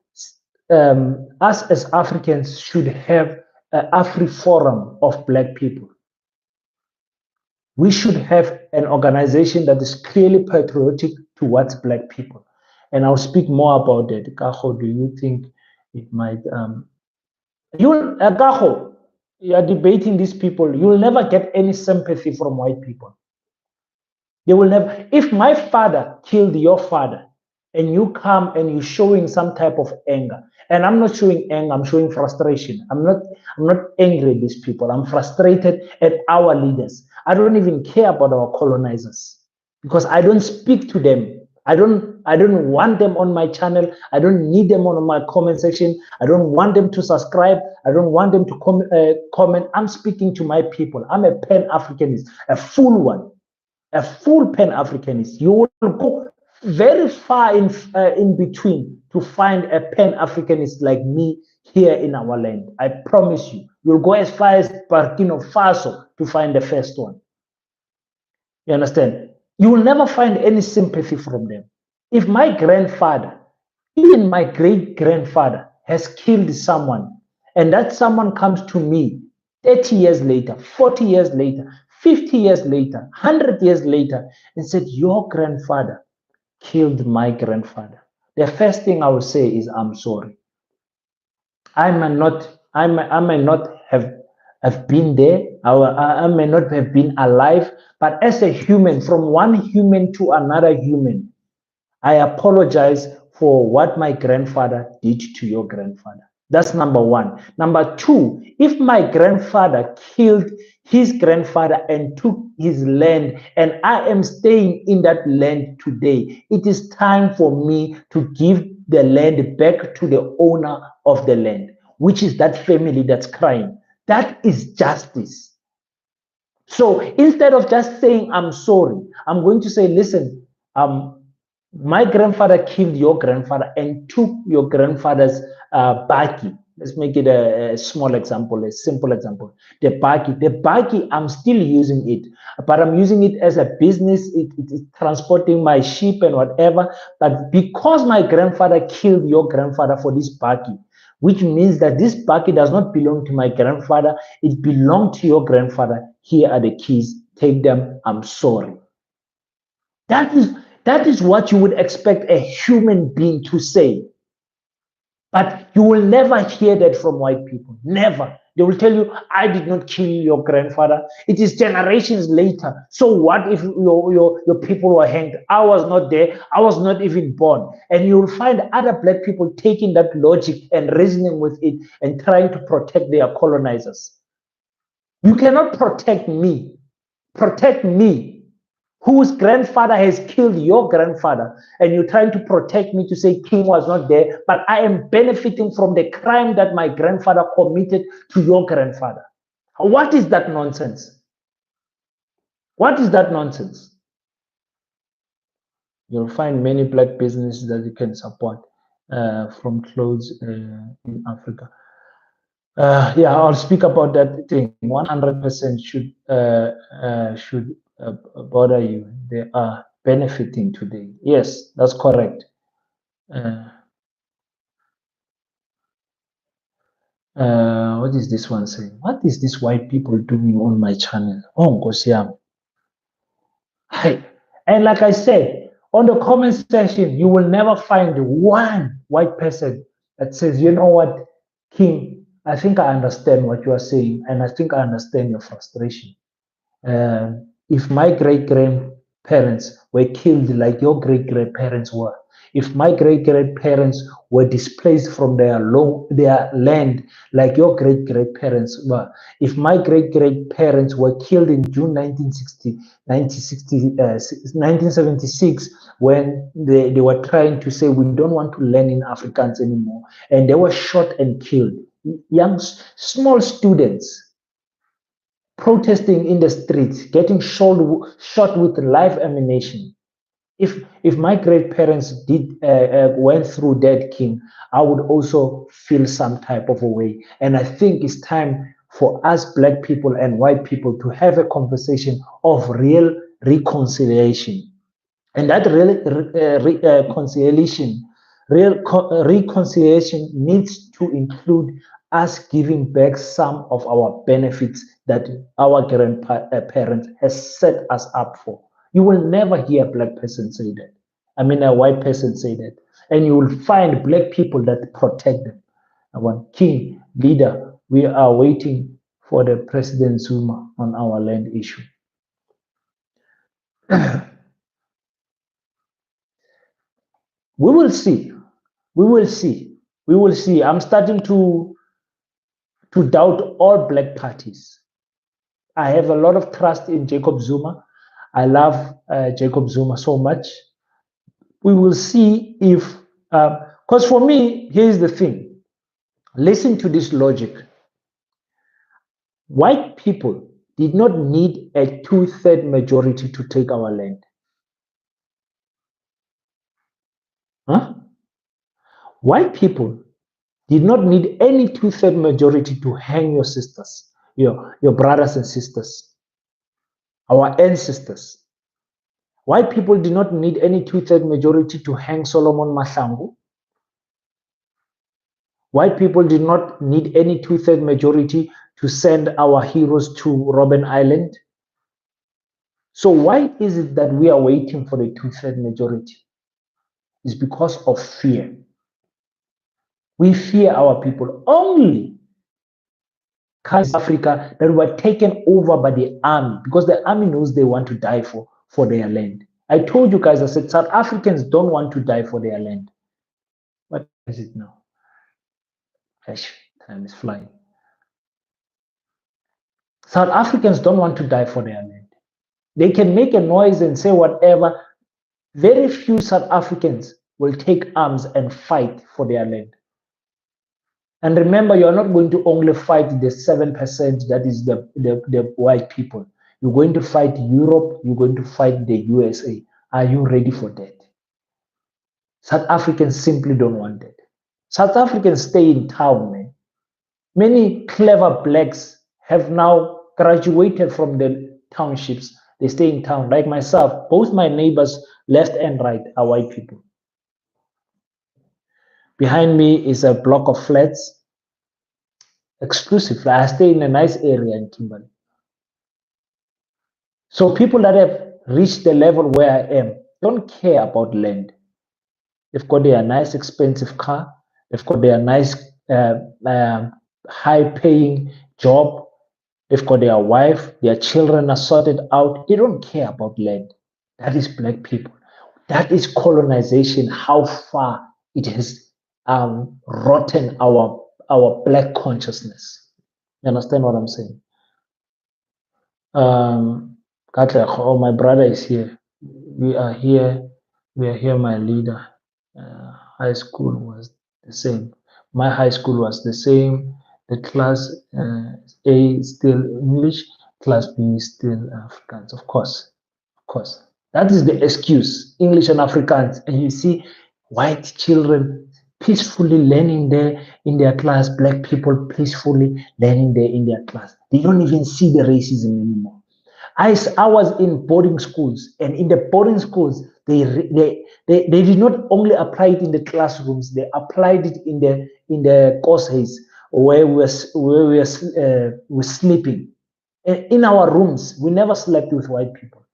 us as Africans should have an Afri-Forum of black people. We should have an organization that is clearly patriotic towards black people. And I'll speak more about that. Kaho, do you think it might Kaho, you are debating these people, you'll never get any sympathy from white people. They will never. If my father killed your father and you come and you're showing some type of anger, and I'm not showing anger, I'm showing frustration. I'm not angry at these people. I'm frustrated at our leaders. I don't even care about our colonizers because I don't speak to them. I don't want them on my channel. I don't need them on my comment section. I don't want them to subscribe. I don't want them to comment. I'm speaking to my people. I'm a Pan-Africanist, a full one, a full Pan-Africanist. You will go very far in between to find a Pan-Africanist like me here in our land. I promise you. You'll go as far as Burkina Faso to find the first one. You understand? You will never find any sympathy from them. If my grandfather, even my great-grandfather, has killed someone, and that someone comes to me 30 years later, 40 years later, 50 years later, 100 years later, and said, your grandfather killed my grandfather, the first thing I will say is, I'm sorry. I may not have been there, I may not have been alive, but as a human, from one human to another human, I apologize for what my grandfather did to your grandfather. That's number one. Number two, if my grandfather killed his grandfather and took his land, and I am staying in that land today, it is time for me to give the land back to the owner of the land, which is that family that's crying. That is justice. So instead of just saying, I'm sorry, I'm going to say, listen, my grandfather killed your grandfather and took your grandfather's baki. Let's make it a small example, a simple example. The baki, I'm still using it, but I'm using it as a business. It's transporting my sheep and whatever. But because my grandfather killed your grandfather for this baki, which means that this baki does not belong to my grandfather, it belonged to your grandfather. Here are the keys. Take them. I'm sorry. That is what you would expect a human being to say. But you will never hear that from white people. Never. They will tell you, I did not kill your grandfather. It is generations later. So what if your people were hanged? I was not there. I was not even born. And you will find other black people taking that logic and reasoning with it and trying to protect their colonizers. You cannot protect me. Protect me, whose grandfather has killed your grandfather, and you're trying to protect me to say King was not there, but I am benefiting from the crime that my grandfather committed to your grandfather. What is that nonsense? What is that nonsense? You'll find many black businesses that you can support from clothes in Africa. Yeah, I'll speak about that thing. 100% should bother you. They are benefiting today. Yes, that's correct. What is this one saying? What is this white people doing on my channel? Oh, Gosiam. Hey. And like I said, On the comment section, you will never find one white person that says, you know what, King, I think I understand what you are saying, and I think I understand your frustration. If my great grandparents were killed like your great grandparents were, if my great grandparents were displaced from their land like your great grandparents were, if my great grandparents were killed in June 1976 when they were trying to say we don't want to learn in Afrikaans anymore, and they were shot and killed, young small students protesting in the streets, getting shot with live ammunition. If my great parents did went through that, King, I would also feel some type of a way. And I think it's time for us black people and white people to have a conversation of real reconciliation. And that reconciliation needs to include us giving back some of our benefits that our grandparents has set us up for. You will never hear a black person say that. I mean, a white person say that. And you will find black people that protect them. Our king, leader, we are waiting for the President Zuma on our land issue. We will see. We will see. We will see. I'm starting to doubt all black parties. I have a lot of trust in Jacob Zuma. I love Jacob Zuma so much. We will see if, because for me, here's the thing. Listen to this logic. White people did not need a 2/3 majority to take our land. Huh? White people did not need any 2/3 majority to hang your sisters, your brothers and sisters, our ancestors. White people did not need any 2/3 majority to hang Solomon Mahlangu. White people did not need any 2/3 majority to send our heroes to Robben Island. So why is it that we are waiting for the 2/3 majority? It's because of fear. We fear our people. Only countries in Africa that were taken over by the army, because the army knows they want to die for their land. I told you guys, I said, South Africans don't want to die for their land. What is it now? Gosh, time is flying. South Africans don't want to die for their land. They can make a noise and say whatever. Very few South Africans will take arms and fight for their land. And remember, you're not going to only fight the 7% that is the white people. You're going to fight Europe. You're going to fight the USA. Are you ready for that? South Africans simply don't want that. South Africans stay in town, man. Many clever blacks have now graduated from the townships. They stay in town. Like myself, both my neighbors, left and right, are white people. Behind me is a block of flats. Exclusive. I stay in a nice area in Kimberley. So people that have reached the level where I am don't care about land. They've got their nice, expensive car. They've got their nice, high-paying job. They've got their wife. Their children are sorted out. They don't care about land. That is black people. That is colonization. How far it has rotten our black consciousness. You understand what I'm saying? Oh, my brother is here. We are here. We are here, my leader. High school was the same. My high school was the same. The class A is still English, class B is still Afrikaans. Of course. That is the excuse, English and Afrikaans. And you see white children peacefully learning there in their class, black people peacefully learning there in their class. They don't even see the racism anymore. I was in boarding schools, and in the boarding schools, they did not only apply it in the classrooms, they applied it in the courses where we were sleeping. In our rooms, we never slept with white people.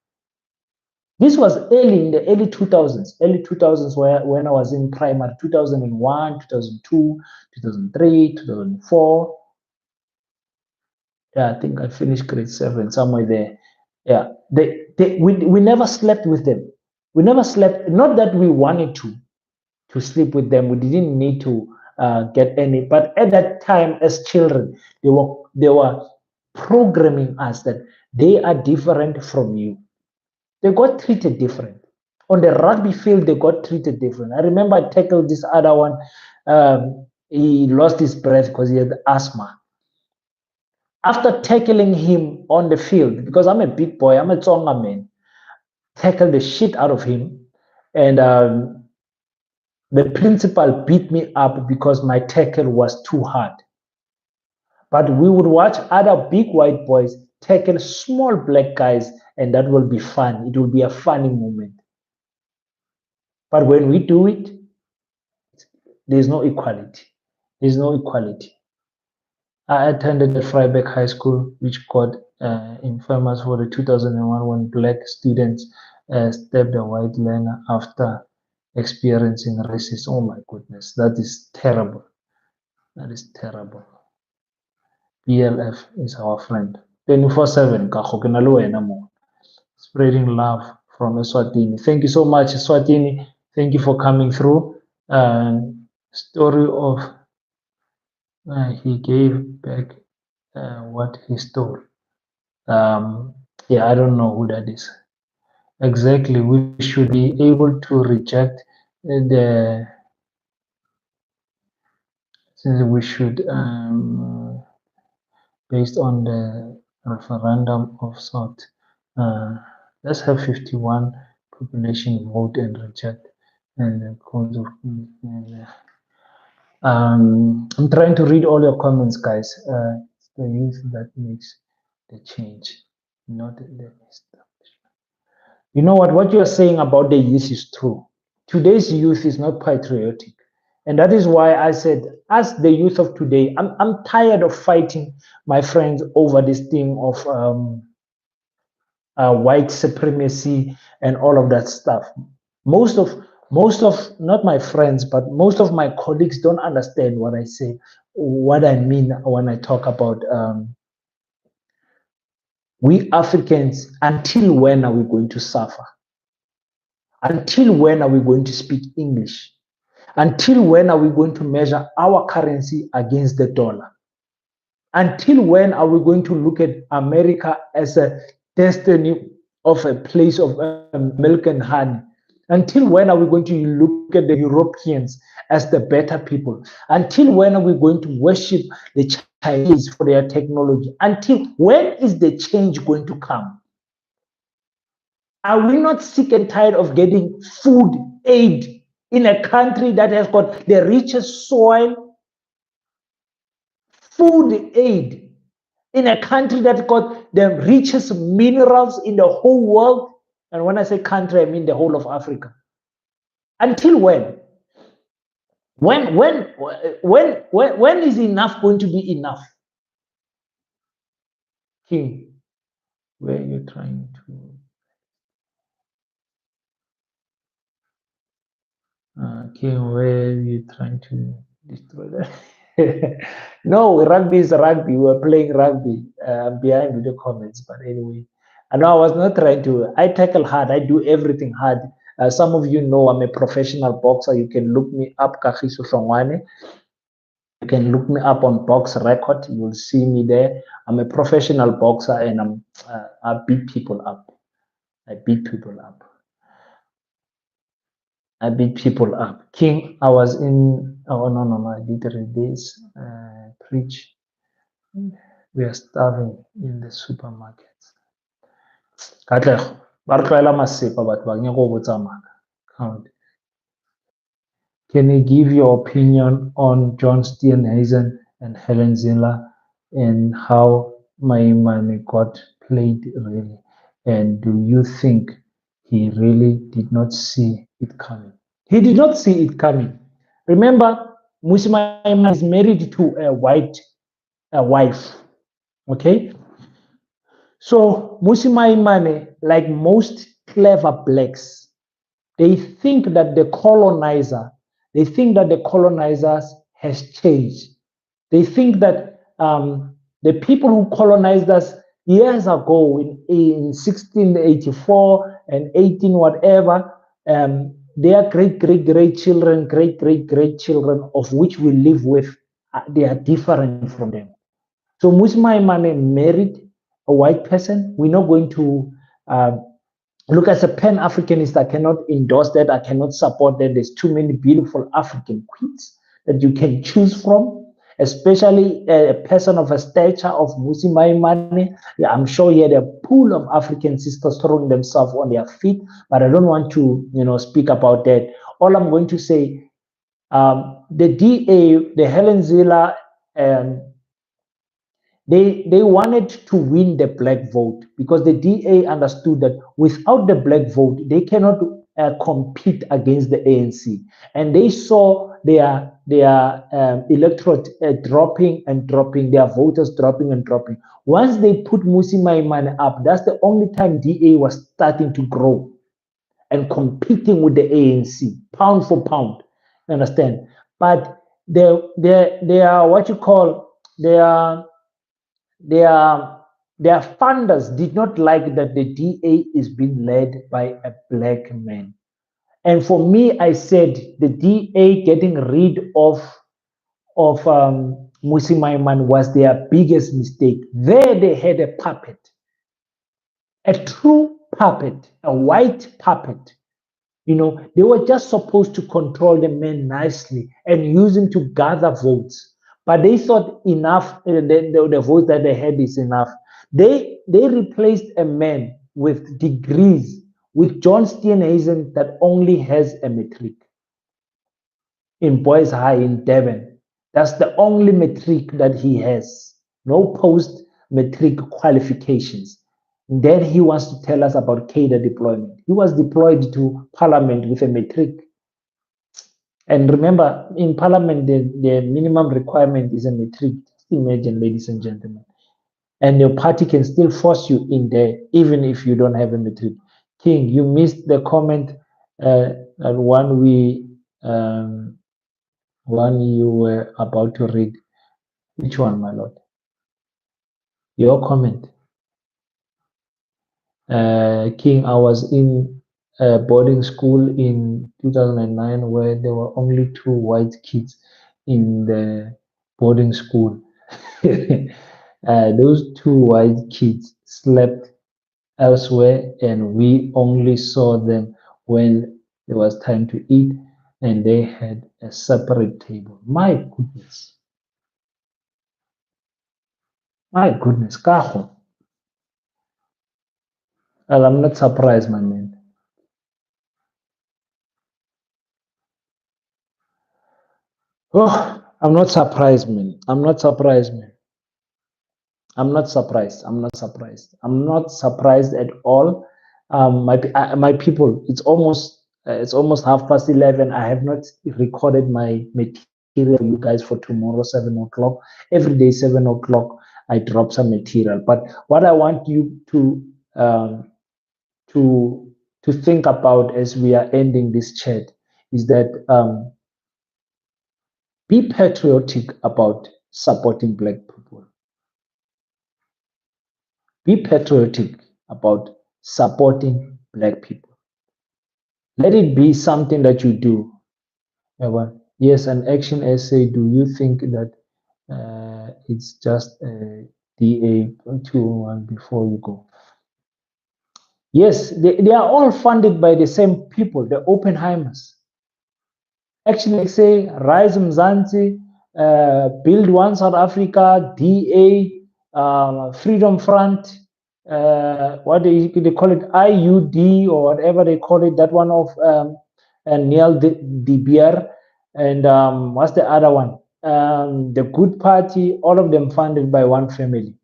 This was early in the early 2000s, where when I was in primary, 2001, 2002, 2003, 2004. Yeah, I think I finished grade 7, somewhere there. Yeah, we never slept with them. We never slept, not that we wanted to sleep with them. We didn't need to get any, but at that time as children, they were programming us that they are different from you. They got treated different. On the rugby field, they got treated different. I remember I tackled this other one. He lost his breath because he had asthma. After tackling him on the field, because I'm a big boy, I'm a Tsonga man, tackled the shit out of him. And the principal beat me up because my tackle was too hard. But we would watch other big white boys tackle small black guys, and that will be fun. It will be a funny moment. But when we do it, there's no equality. There's no equality. I attended the Freiberg High School, which got infamous for the 2001 when black students stabbed a white learner after experiencing racism. Oh my goodness, that is terrible. That is terrible. BLF is our friend. 24/7, spreading love from Eswatini. Thank you so much, Eswatini. Thank you for coming through. Story of he gave back what he stole. Yeah, I don't know who that is. Exactly, we should be able to reject the. Since we should, based on the referendum of sort, let's have 51 population vote and reject and the cause of. I'm trying to read all your comments, guys. It's the youth that makes the change, not the establishment. You know what? What you're saying about the youth is true. Today's youth is not patriotic. And that is why I said, as the youth of today, I'm tired of fighting my friends over this thing of white supremacy and all of that stuff. Most of not my friends, but most of my colleagues don't understand what I say, what I mean when I talk about we Africans. Until when are we going to suffer? Until when are we going to speak English? Until when are we going to measure our currency against the dollar? Until when are we going to look at America as a destiny of a place of milk and honey? Until when are we going to look at the Europeans as the better people? Until when are we going to worship the Chinese for their technology? Until when is the change going to come? Are we not sick and tired of getting food aid in a country that has got the richest soil? Food aid in a country that got the richest minerals in the whole world. And when I say country, I mean the whole of Africa. Until when? When is enough going to be enough? King, where are you trying to? King, where are you trying to destroy that? No, rugby is rugby. We're playing rugby. I'm behind with the comments, but anyway. And I was not trying to. I tackle hard. I do everything hard. Some of you know I'm a professional boxer. You can look me up, Kagiso Hlongwane. You can look me up on Box Record. You will see me there. I'm a professional boxer, and I beat people up. I beat people up. I beat people up. King, I was in. Oh no! I did read this. Preach. We are starving in the supermarkets. Katlego, ba re tlwaela masepa batho ba nyaka go botsa maka. Can you give your opinion on John Steenhuisen and Helen Ziller and how Maimane got played really? And do you think he really did not see it coming? He did not see it coming. Remember, Musi Maimane is married to a wife. Okay? So Musi Maimane, like most clever blacks. They think that the colonizers has changed. They think that the people who colonized us years ago in 1684 and 18 whatever, their great children, great children of which we live with, they are different from them. So Musmaimane married a white person. We're not going to look, as a Pan-Africanist, I cannot endorse that. I cannot support that. There's too many beautiful African queens that you can choose from, especially a person of a stature of Musi Maimane. Yeah, I'm sure he had a pool of African sisters throwing themselves on their feet, but I don't want to, speak about that. All I'm going to say, the DA, the Helen Ziller, um, they wanted to win the black vote because the DA understood that without the black vote, they cannot compete against the ANC. And they saw their electorate dropping and dropping, their voters dropping and dropping. Once they put Musi Maimane up, that's the only time DA was starting to grow and competing with the ANC, pound for pound. You understand? But they are what you call, they are their their funders did not like that the DA is being led by a black man. And for me, I said the DA getting rid of Musi Maiman was their biggest mistake. There they had a puppet, a true puppet, a white puppet. They were just supposed to control the man nicely and use him to gather votes. But they thought enough, the vote that they had is enough. They replaced a man with degrees, with John Steenhuisen that only has a matric in Boys High in Devon. That's the only matric that he has. No post matric qualifications. And then he wants to tell us about cadre deployment. He was deployed to Parliament with a matric. And remember, in Parliament, the minimum requirement is a matric. Just imagine, ladies and gentlemen. And your party can still force you in there, even if you don't have a matric. King, you missed the comment one one you were about to read. Which one, my lord? Your comment. King, I was in boarding school in 2009 where there were only 2 white kids in the boarding school. Those 2 white kids slept elsewhere, and we only saw them when it was time to eat, and they had a separate table. My goodness. My goodness, Kaho. Well, I'm not surprised, my man. Oh, I'm not surprised, man. I'm not surprised, man. I'm not surprised. I'm not surprised. I'm not surprised at all. My people, it's almost 11:30. I have not recorded my material for you guys for tomorrow, 7 o'clock. Every day, 7 o'clock, I drop some material. But what I want you to think about as we are ending this chat is that be patriotic about supporting Black people. Be patriotic about supporting Black people. Let it be something that you do. Yes, an action essay. Do you think that it's just a DA 201 before you go? Yes, they are all funded by the same people, the Oppenheimers. Action essay, Rise Mzansi, Build One South Africa, DA, Freedom Front, what they call it, IUD or whatever they call it, that one of Neil de Beer, and what's the other one? The Good Party, all of them funded by one family.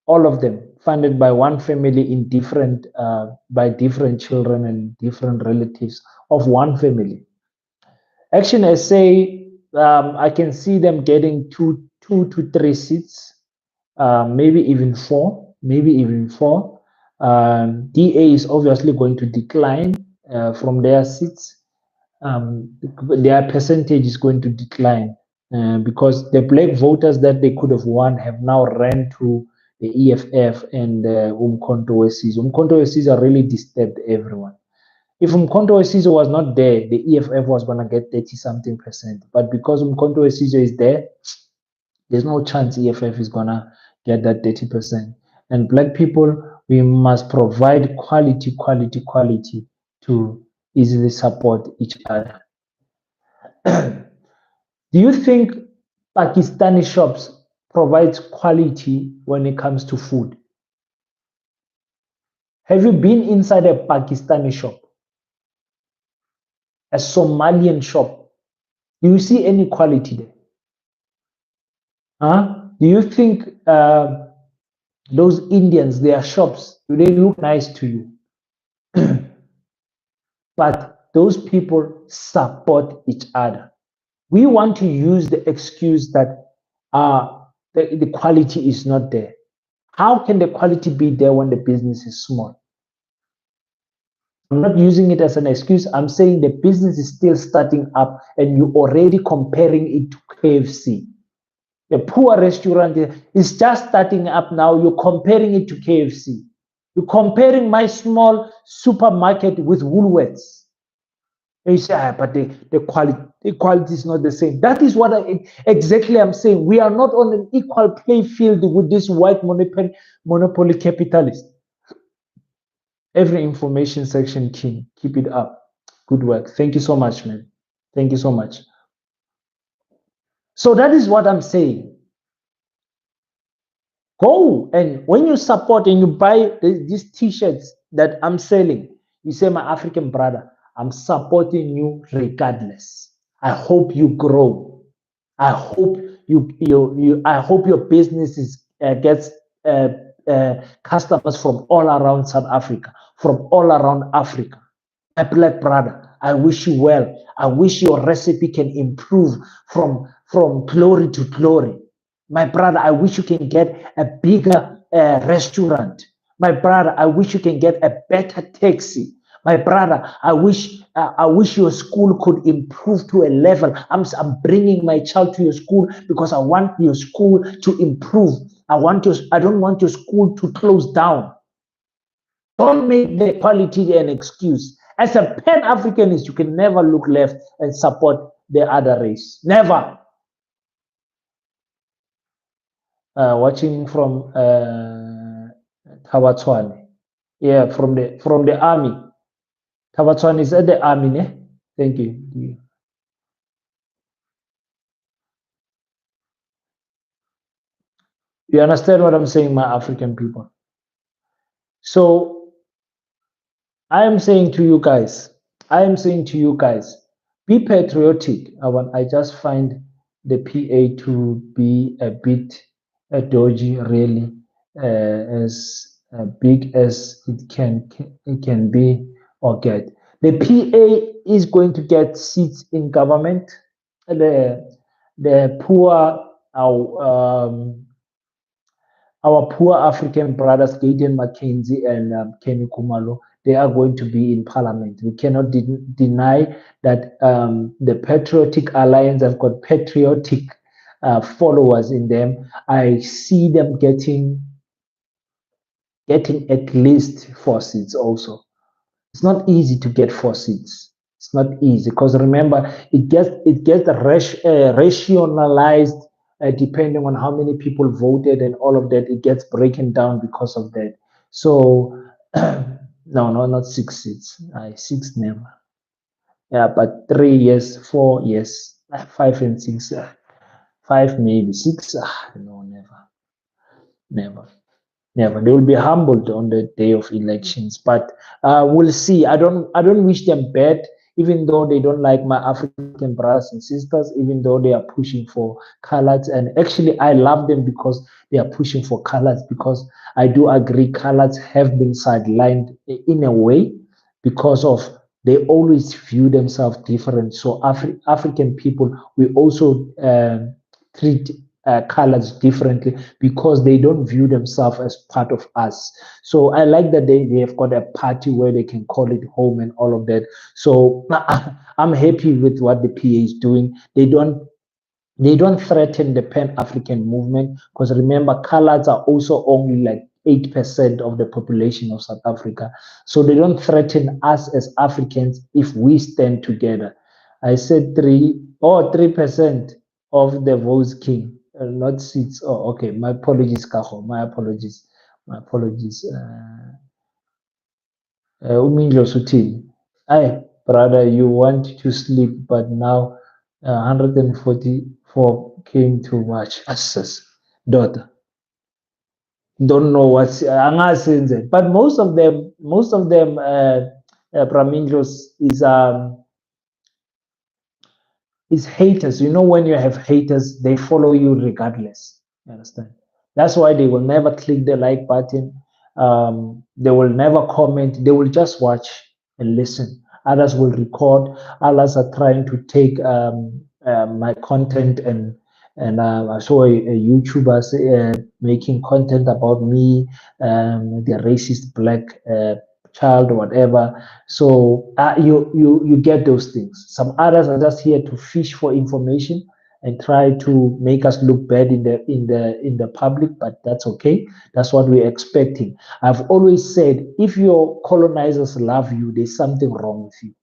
All of them funded by one family in different, by different children and different relatives of one family. Action essay, I can see them getting two to three seats, maybe even four, DA is obviously going to decline from their seats. Their percentage is going to decline because the black voters that they could have won have now ran to the EFF and Umkhonto Wesizwe. Umkhonto Wesizwe really disturbed everyone. If Umkhonto Wesizwe was not there, the EFF was going to get 30-something%. But because Umkhonto Wesizwe is there, there's no chance EFF is going to get that 30%. And black people, we must provide quality to easily support each other. Do you think Pakistani shops provides quality when it comes to food? Have you been inside a Pakistani shop? A Somalian shop? Do you see any quality there? Do you think those Indians, their shops, do they look nice to you? But those people support each other. We want to use the excuse that the quality is not there. How can the quality be there when the business is small? I'm not using it as an excuse. I'm saying the business is still starting up and you're already comparing it to KFC. The poor restaurant is just starting up now. You're comparing it to KFC. You're comparing my small supermarket with Woolworths. And you say, but the quality is not the same. That is what exactly I'm saying. We are not on an equal play field with this white monopoly capitalist. Every information section king. Keep it up. Good work. Thank you so much, man. Thank you so much. So that is what I'm saying. Go, and when you support and you buy these t-shirts that I'm selling, you say, my African brother, I'm supporting you regardless. I hope you grow. I hope I hope your business gets customers from all around South Africa, from all around Africa. My black brother, I wish you well. I wish your recipe can improve from glory to glory. My brother, I wish you can get a bigger restaurant. My brother, I wish you can get a better taxi. My brother, I wish your school could improve to a level. I'm bringing my child to your school because I want your school to improve. I don't want your school to close down. Don't make the quality an excuse. As a Pan-Africanist, you can never look left and support the other race. Never. Watching from Tabatswane. Yeah, from the army. Tabatswane is at the army, ne? Thank you. You understand what I'm saying, my African people? So I am saying to you guys, be patriotic. I just find the PA to be a bit dodgy, really, as big as it can be or get. The PA is going to get seats in government. The poor, our poor African brothers, Gideon McKenzie and Kenny Kumalo, they are going to be in parliament. We cannot deny that the Patriotic Alliance have got patriotic followers in them. I see them getting at least 4 seats also. It's not easy to get 4 seats. It's not easy because remember, it gets rationalized depending on how many people voted and all of that. It gets broken down because of that. So no, not 6 seats. 6 never. Yeah, but 3 yes, 4 yes, 5 and 6, 5 maybe, 6. No, never. They will be humbled on the day of elections, but we'll see. I don't wish them bad, even though they don't like my African brothers and sisters, even though they are pushing for colors. And actually, I love them because they are pushing for colors, because I do agree colors have been sidelined in a way because of they always view themselves different. So African people, we also treat colors differently because they don't view themselves as part of us. So I like that they have got a party where they can call it home and all of that. So I'm happy with what the PA is doing. They don't threaten the Pan-African movement because remember, coloreds are also only like 8% of the population of South Africa. So they don't threaten us as Africans if we stand together. I said 3% of the votes, King, not seats. Oh, okay. My apologies, Kaho. My apologies. My apologies. Umindlo Sutin. Hi, brother, you want to sleep, but now 144 came too much. Assess, daughter. Don't know what's angasenze. But most of them, Pramindlos is haters. You know, when you have haters, they follow you regardless. You understand? That's why they will never click the like button. They will never comment. They will just watch and listen. Others will record. Others are trying to take my content and I saw a YouTuber making content about me, the racist black child or whatever. So you get those things. Some others are just here to fish for information and try to make us look bad in the public, but that's okay. That's what we're expecting. I've always said if your colonizers love you, there's something wrong with you.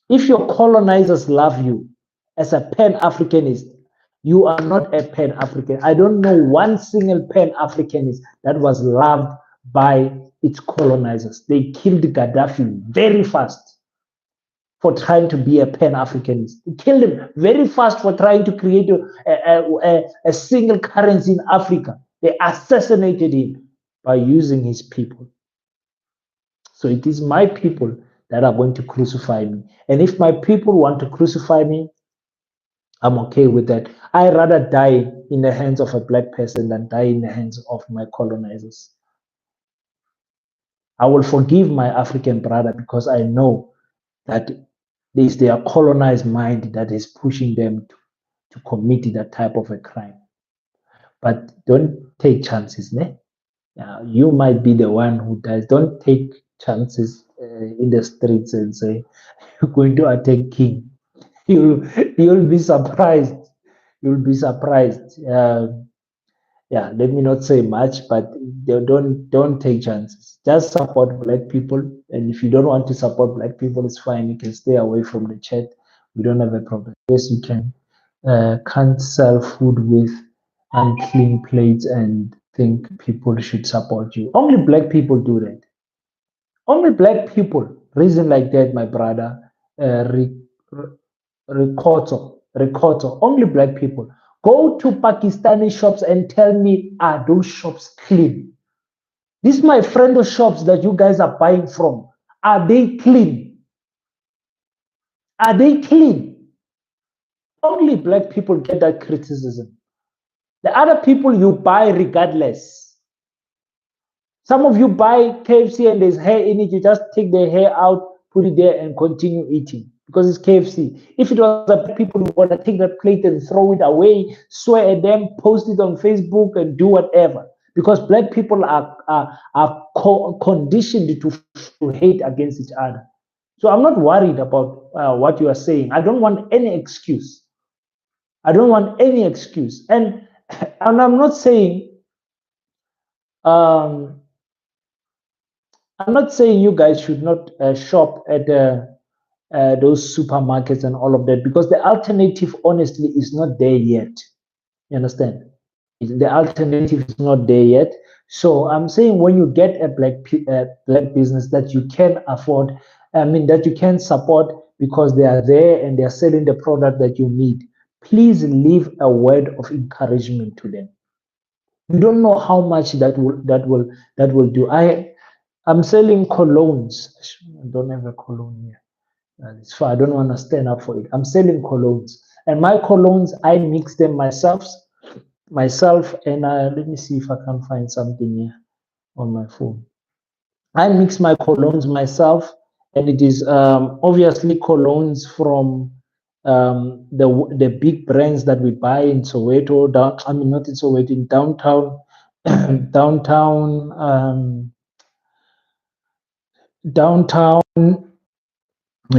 If your colonizers love you as a Pan-Africanist, you are not a Pan-African. I don't know one single Pan-Africanist that was loved by its colonizers. They killed Gaddafi very fast for trying to be a Pan-Africanist. They killed him very fast for trying to create a single currency in Africa. They assassinated him by using his people. So it is my people that are going to crucify me. And if my people want to crucify me, I'm okay with that. I rather die in the hands of a black person than die in the hands of my colonizers. I will forgive my African brother because I know that it's their colonized mind that is pushing them to commit that type of a crime. But don't take chances, ne? You might be the one who dies. Don't take chances in the streets and say you're going to attack King. You'll be surprised. You'll be surprised. Yeah, let me not say much, but don't take chances. Just support black people, and if you don't want to support black people, it's fine. You can stay away from the chat. We don't have a problem. Yes, you can. Can't sell food with unclean plates and think people should support you. Only black people do that. Only black people reason like that, my brother. Ricotta. Only black people. Go to Pakistani shops and tell me, are those shops clean? These my friend of shops that you guys are buying from. Are they clean? Are they clean? Only black people get that criticism. The other people you buy regardless. Some of you buy KFC and there's hair in it. You just take the hair out, put it there, and continue eating because it's KFC. If it was the people who want to take that plate and throw it away, swear at them, post it on Facebook, and do whatever. Because black people are conditioned to hate against each other. So I'm not worried about what you are saying. I don't want any excuse. I don't want any excuse. And I'm not saying I'm not saying you guys should not shop at those supermarkets and all of that because the alternative, honestly, is not there yet. You understand? The alternative is not there yet. So I'm saying when you get a black business that you can afford, that you can support because they are there and they are selling the product that you need, please leave a word of encouragement to them. You don't know how much that will do. I'm selling colognes. I don't have a cologne here. It's fine. I don't want to stand up for it. I'm selling colognes, and my colognes I mix them myself. And let me see if I can find something here on my phone. I mix my colognes myself, and it is obviously colognes from the big brands that we buy in Soweto, I mean not in Soweto, in downtown, downtown, downtown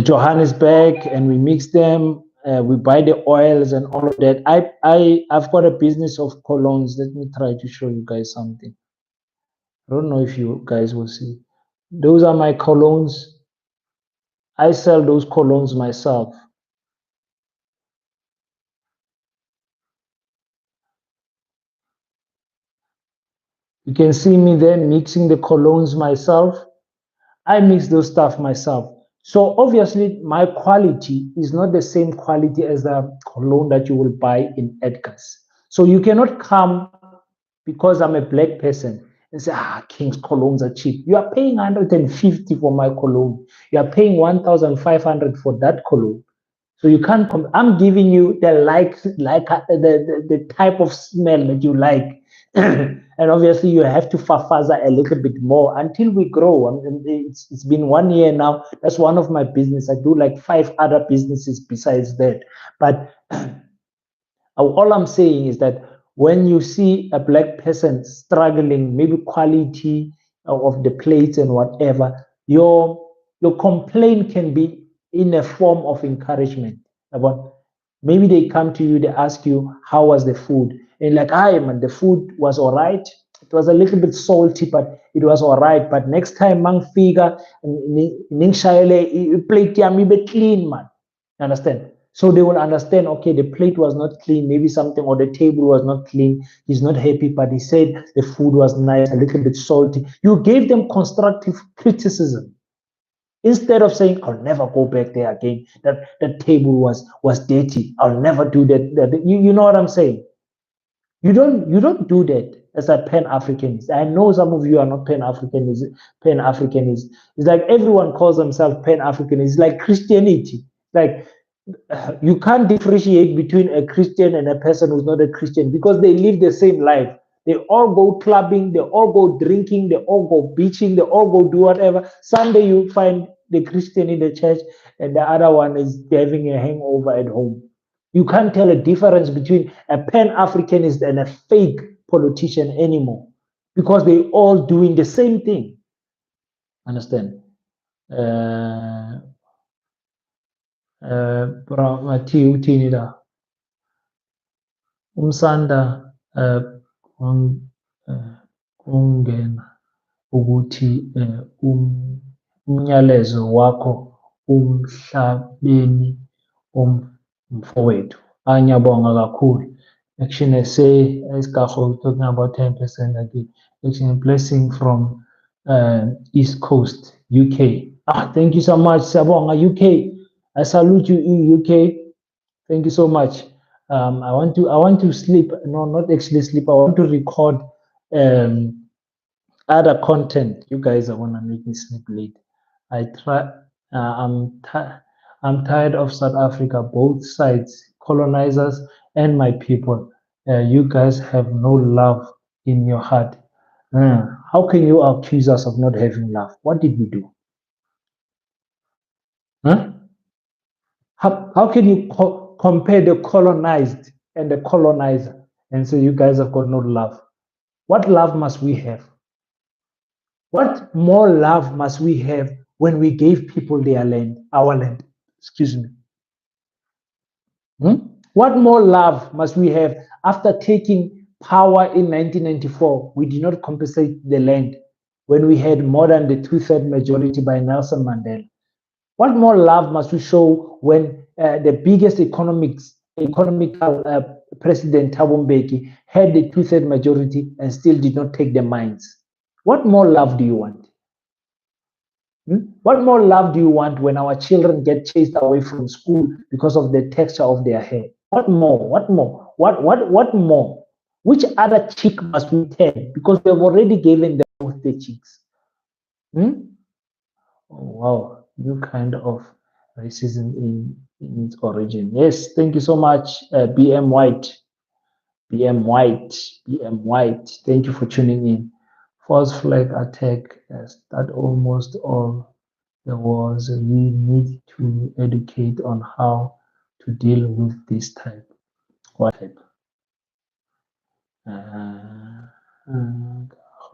Johannesburg, and we mix them. We buy the oils and all of that. I've got a business of colognes. Let me try to show you guys something. I don't know if you guys will see. Those are my colognes. I sell those colognes myself. You can see me there mixing the colognes myself. I mix those stuff myself. So obviously my quality is not the same quality as the cologne that you will buy in Edgar's. So you cannot come because I'm a black person and say, King's colognes are cheap. You are paying 150 for my cologne. You are paying 1,500 for that cologne. So you can't come. I'm giving you the the type of smell that you like. And obviously you have to fafaza a little bit more until we grow. I mean, it's been 1 year now. That's one of my business. I do like 5 other businesses besides that. But all I'm saying is that when you see a black person struggling, maybe quality of the plates and whatever, your complaint can be in a form of encouragement. About maybe they come to you, they ask you, how was the food? And like, hi man, the food was all right. It was a little bit salty, but it was all right. But next time, mang figure, plate yami be clean, man. You understand? So they will understand, okay, the plate was not clean, maybe something, or the table was not clean. He's not happy, but he said the food was nice, a little bit salty. You gave them constructive criticism instead of saying, I'll never go back there again. That table was dirty. I'll never do that. You know what I'm saying? You don't do that as a pan-Africanist. I know some of you are not pan-Africanist. Pan-Africanist. It's like everyone calls themselves pan-Africanist. It's like Christianity. Like you can't differentiate between a Christian and a person who's not a Christian because they live the same life. They all go clubbing, they all go drinking, they all go beaching, they all go do whatever. Sunday you find the Christian in the church and the other one is having a hangover at home. You can't tell a difference between a pan-Africanist and a fake politician anymore because they all doing the same thing. Understand? Mathi uthini la? Umsanda kungena ukuthi umnyalezo wakho umhlabeni umfowethu. Ngiyabonga kakhulu. Actually, say Eskago talking about 10% again. Actually, a blessing from East Coast, UK. Thank you so much, Sabonga, UK. I salute you, UK. Thank you so much. I want to sleep. No, not actually sleep. I want to record um, other content. You guys are gonna make me sleep late. I try. I'm tired of South Africa, both sides, colonizers and my people. You guys have no love in your heart. How can you accuse us of not having love? What did we do? Huh? How can you compare the colonized and the colonizer and say you guys have got no love? What love must we have? What more love must we have when we gave people their land, our land? Excuse me. What more love must we have after taking power in 1994? We did not compensate the land when we had more than the two-thirds majority by Nelson Mandela. What more love must we show when the biggest economical president, Thabo Mbeki, had the two-thirds majority and still did not take the mines? What more love do you want? What more love do you want when our children get chased away from school because of the texture of their hair? What more? What more? What more? Which other cheek must we turn? Because we have already given them both the cheeks. Oh, wow, new kind of racism in its origin. Yes, thank you so much, BM White. BM White, BM White. Thank you for tuning in. False flag attack start almost all the wars. We need to educate on how to deal with this type. What type?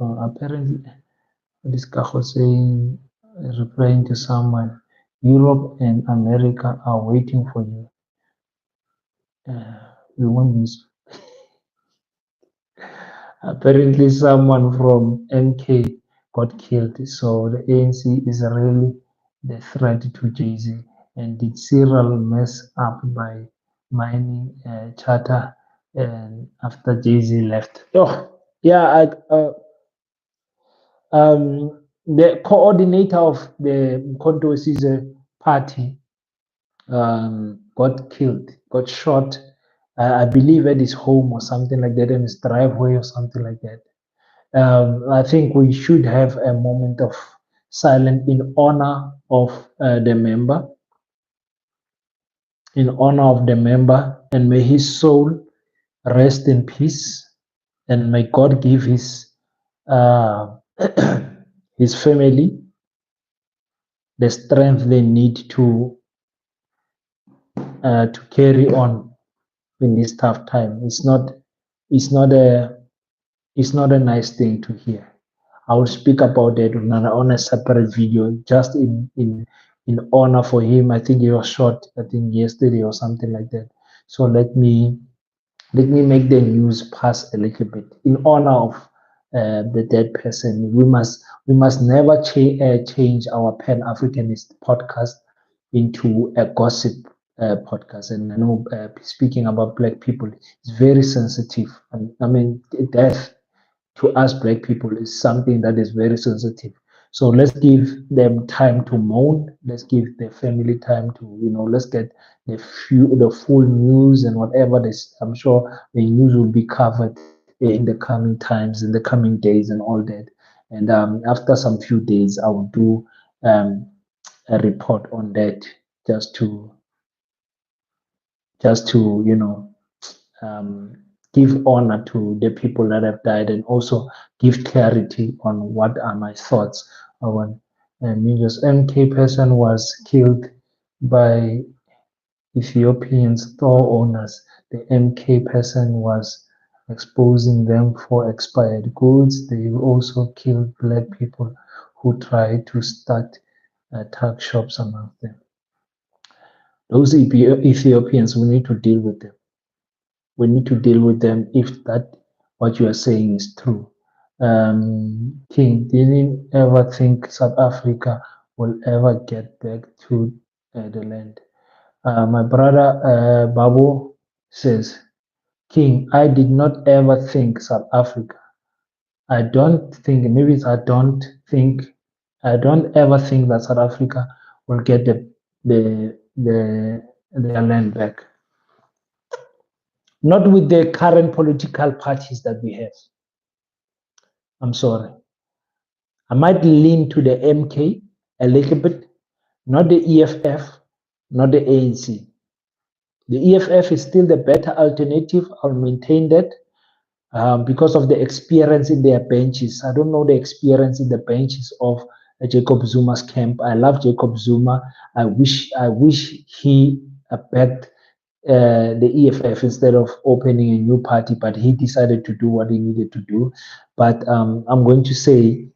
Apparently, this Kaho saying, replying to someone, Europe and America are waiting for you. We won't miss. Apparently, someone from MK got killed, so the ANC is really the threat to Jay-Z. And did Cyril mess up by mining charter and after Jay-Z left? Oh, yeah, the coordinator of the Mkhonto Sizwe party got killed, got shot, I believe at his home or something like that, in his driveway or something like that. I think we should have a moment of silence in honor of the member, and may his soul rest in peace, and may God give uh, his family the strength they need to carry on in this tough time. It's not a it's not a nice thing to hear. I will speak about it on a separate video, just in honor for him. I think he was shot, I think yesterday or something like that. So let me make the news pass a little bit in honor of the dead person. We must never change our Pan Africanist podcast into a gossip podcast. And I know speaking about Black people is very sensitive. And I mean, death to us Black people is something that is very sensitive. So let's give them time to mourn. Let's give their family time to, let's get the full news and whatever this. I'm sure the news will be covered in the coming times, in the coming days, and all that. And after some few days, I will do a report on that, just to um, give honor to the people that have died, and also give clarity on what are my thoughts on Mingus. MK person was killed by Ethiopian store owners. The MK person was exposing them for expired goods. They also killed Black people who tried to start tuck shops among them. Those Ethiopians, we need to deal with them. We need to deal with them if that what you are saying is true. King, didn't ever think South Africa will ever get back to the land. My brother Babu says, King, I did not ever think South Africa. I don't think, maybe it's I don't ever think that South Africa will get their land back. Not with the current political parties that we have. I'm sorry. I might lean to the MK a little bit, not the EFF, not the ANC. The EFF is still the better alternative. I'll maintain that because of the experience in their benches. I don't know the experience in the benches of Jacob Zuma's camp. I love Jacob Zuma. I wish he backed the EFF instead of opening a new party, but he decided to do what he needed to do. But I'm going to say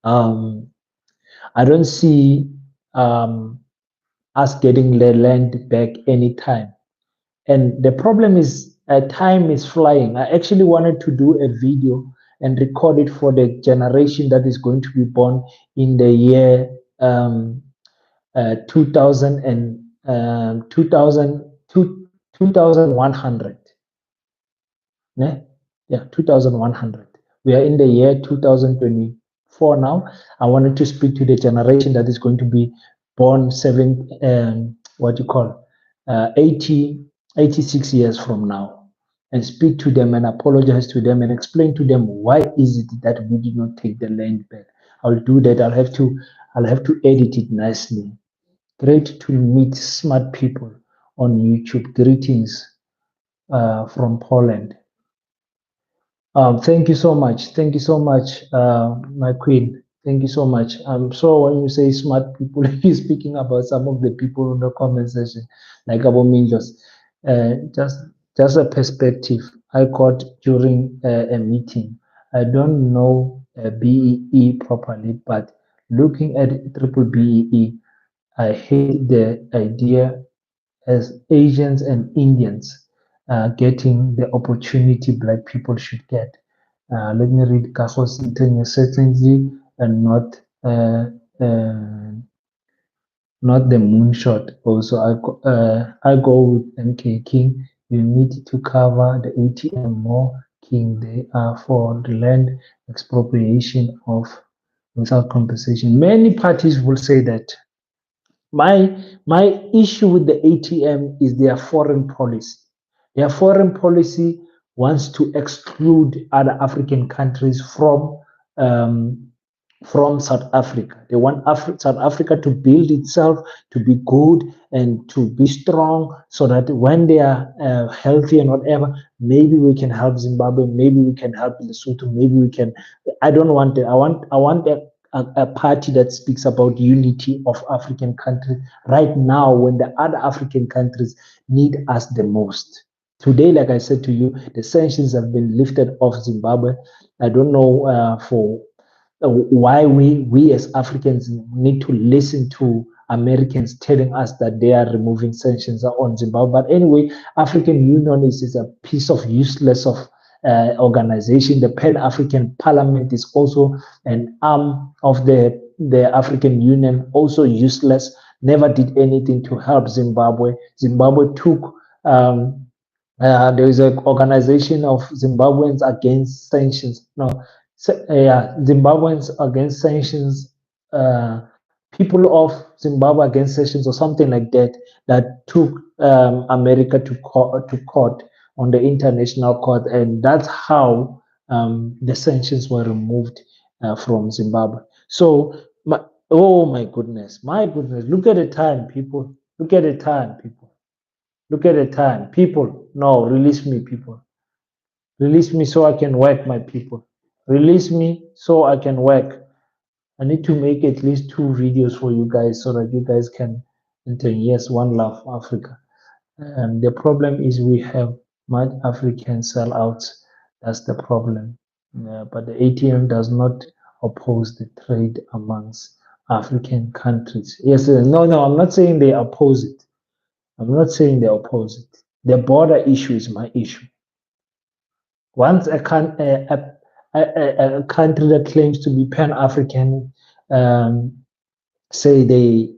I don't see us getting the land back anytime. And the problem is time is flying. I actually wanted to do a video and record it for the generation that is going to be born in the year 2000 and 2100. Ne? Yeah, 2100. We are in the year 2024 now. I wanted to speak to the generation that is going to be born 86 years from now, and speak to them and apologize to them and explain to them why is it that we did not take the land back. I'll do that. I'll have to edit it nicely. Great to meet smart people on YouTube. Greetings from Poland. Thank you so much. Thank you so much, my queen. Thank you so much. I'm sure when you say smart people, you're speaking about some of the people in the comment section, like about Minjos. Just a perspective I got during a meeting. I don't know BEE properly, but looking at triple BEE, I hate the idea as Asians and Indians getting the opportunity black people should get. Let me read Kajos certainly and uh, not the moonshot. Also, I go with MK King. You need to cover the ATM more, King. They are for the land expropriation of without compensation. Many parties will say that my issue with the ATM is their foreign policy. Their foreign policy wants to exclude other African countries um, from South Africa. They want South Africa to build itself, to be good and to be strong, so that when they are healthy and whatever, maybe we can help Zimbabwe, maybe we can help Lesotho, maybe we can. I don't want it. I want a party that speaks about unity of African countries right now when the other African countries need us the most. Today, like I said to you, the sanctions have been lifted off Zimbabwe. I don't know for why we as Africans need to listen to Americans telling us that they are removing sanctions on Zimbabwe. But anyway, African Union is a piece of useless of organization. The Pan African Parliament is also an arm of the African Union, also useless. Never did anything to help Zimbabwe. Zimbabwe took there is an organization of Zimbabweans against sanctions. No, yeah, Zimbabweans against sanctions, people of Zimbabwe against sanctions, or something like that, that took America to court on the international court, and that's how the sanctions were removed from Zimbabwe. So, oh my goodness, look at the time, people. Look at the time, people. Look at the time. People, no, release me, people. Release me so I can work, my people. Release me so I can work. I need to make at least 2 videos for you guys so that you guys can enter. Yes, one love, Africa. The problem is we have much African sellouts. That's the problem. But the ATM does not oppose the trade amongst African countries. Yes, no, I'm not saying they oppose it. I'm not saying they oppose it. The border issue is my issue. Once a country that claims to be Pan African um, say they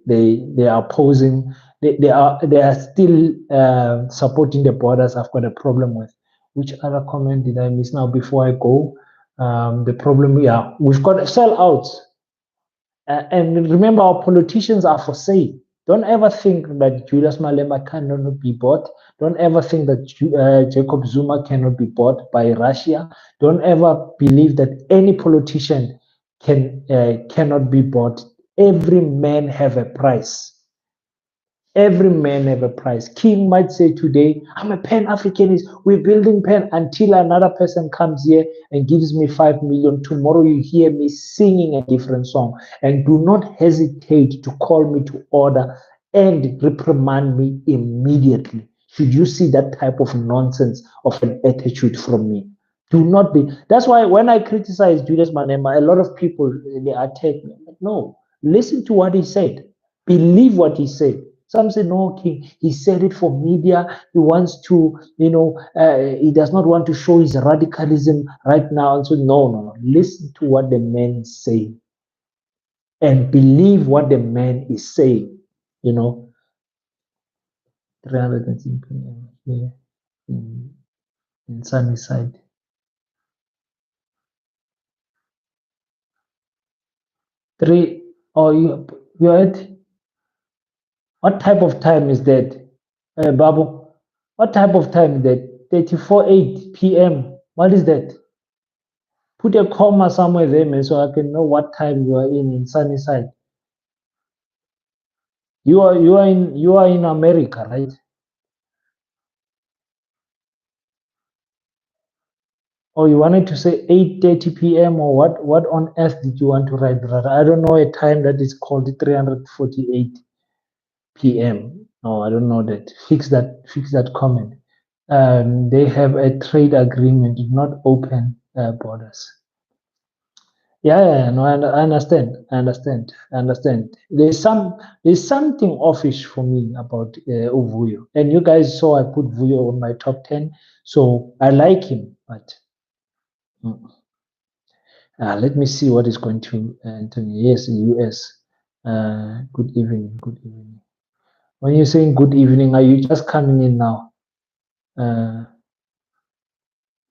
are opposing, they are still supporting the borders, I've got a problem with. Which other comment did I miss now before I go? The problem, yeah, we've got sellouts. And remember, our politicians are for sale. Don't ever think that Julius Malema cannot be bought. Don't ever think that Jacob Zuma cannot be bought by Russia. Don't ever believe that any politician cannot be bought. Every man have a price. Every man have a price. King might say today, I'm a Pan-Africanist, we're building Pan, until another person comes here and gives me 5 million. Tomorrow you hear me singing a different song. And do not hesitate to call me to order and reprimand me immediately. Should you see that type of nonsense of an attitude from me? Do not be. That's why when I criticize Julius Malema, a lot of people, they attack me. No, listen to what he said. Believe what he said. Some say, no, King, he said it for media. He wants to, he does not want to show his radicalism right now. And so, no. Listen to what the man is saying and believe what the man is saying. 300 p.m. here in Sunnyside. You're at, what type of time is that, Babu? What type of time is that? 34:08 p.m. What is that? Put a comma somewhere there, man, so I can know what time you are in Sunnyside. You are in America, right? Oh, you wanted to say 8:30 p.m. or what? What on earth did you want to write, brother? I don't know a time that is called 348 p.m. No, I don't know that. Fix that. Fix that comment. They have a trade agreement, not open borders. Yeah, yeah, yeah, no, I understand. I understand. I understand. There's something offish for me about Vuyo, and you guys saw I put Vuyo on my top 10, so I like him. But mm, let me see what is going to Anthony. Yes, US. Good evening. Good evening. When you're saying good evening, are you just coming in now?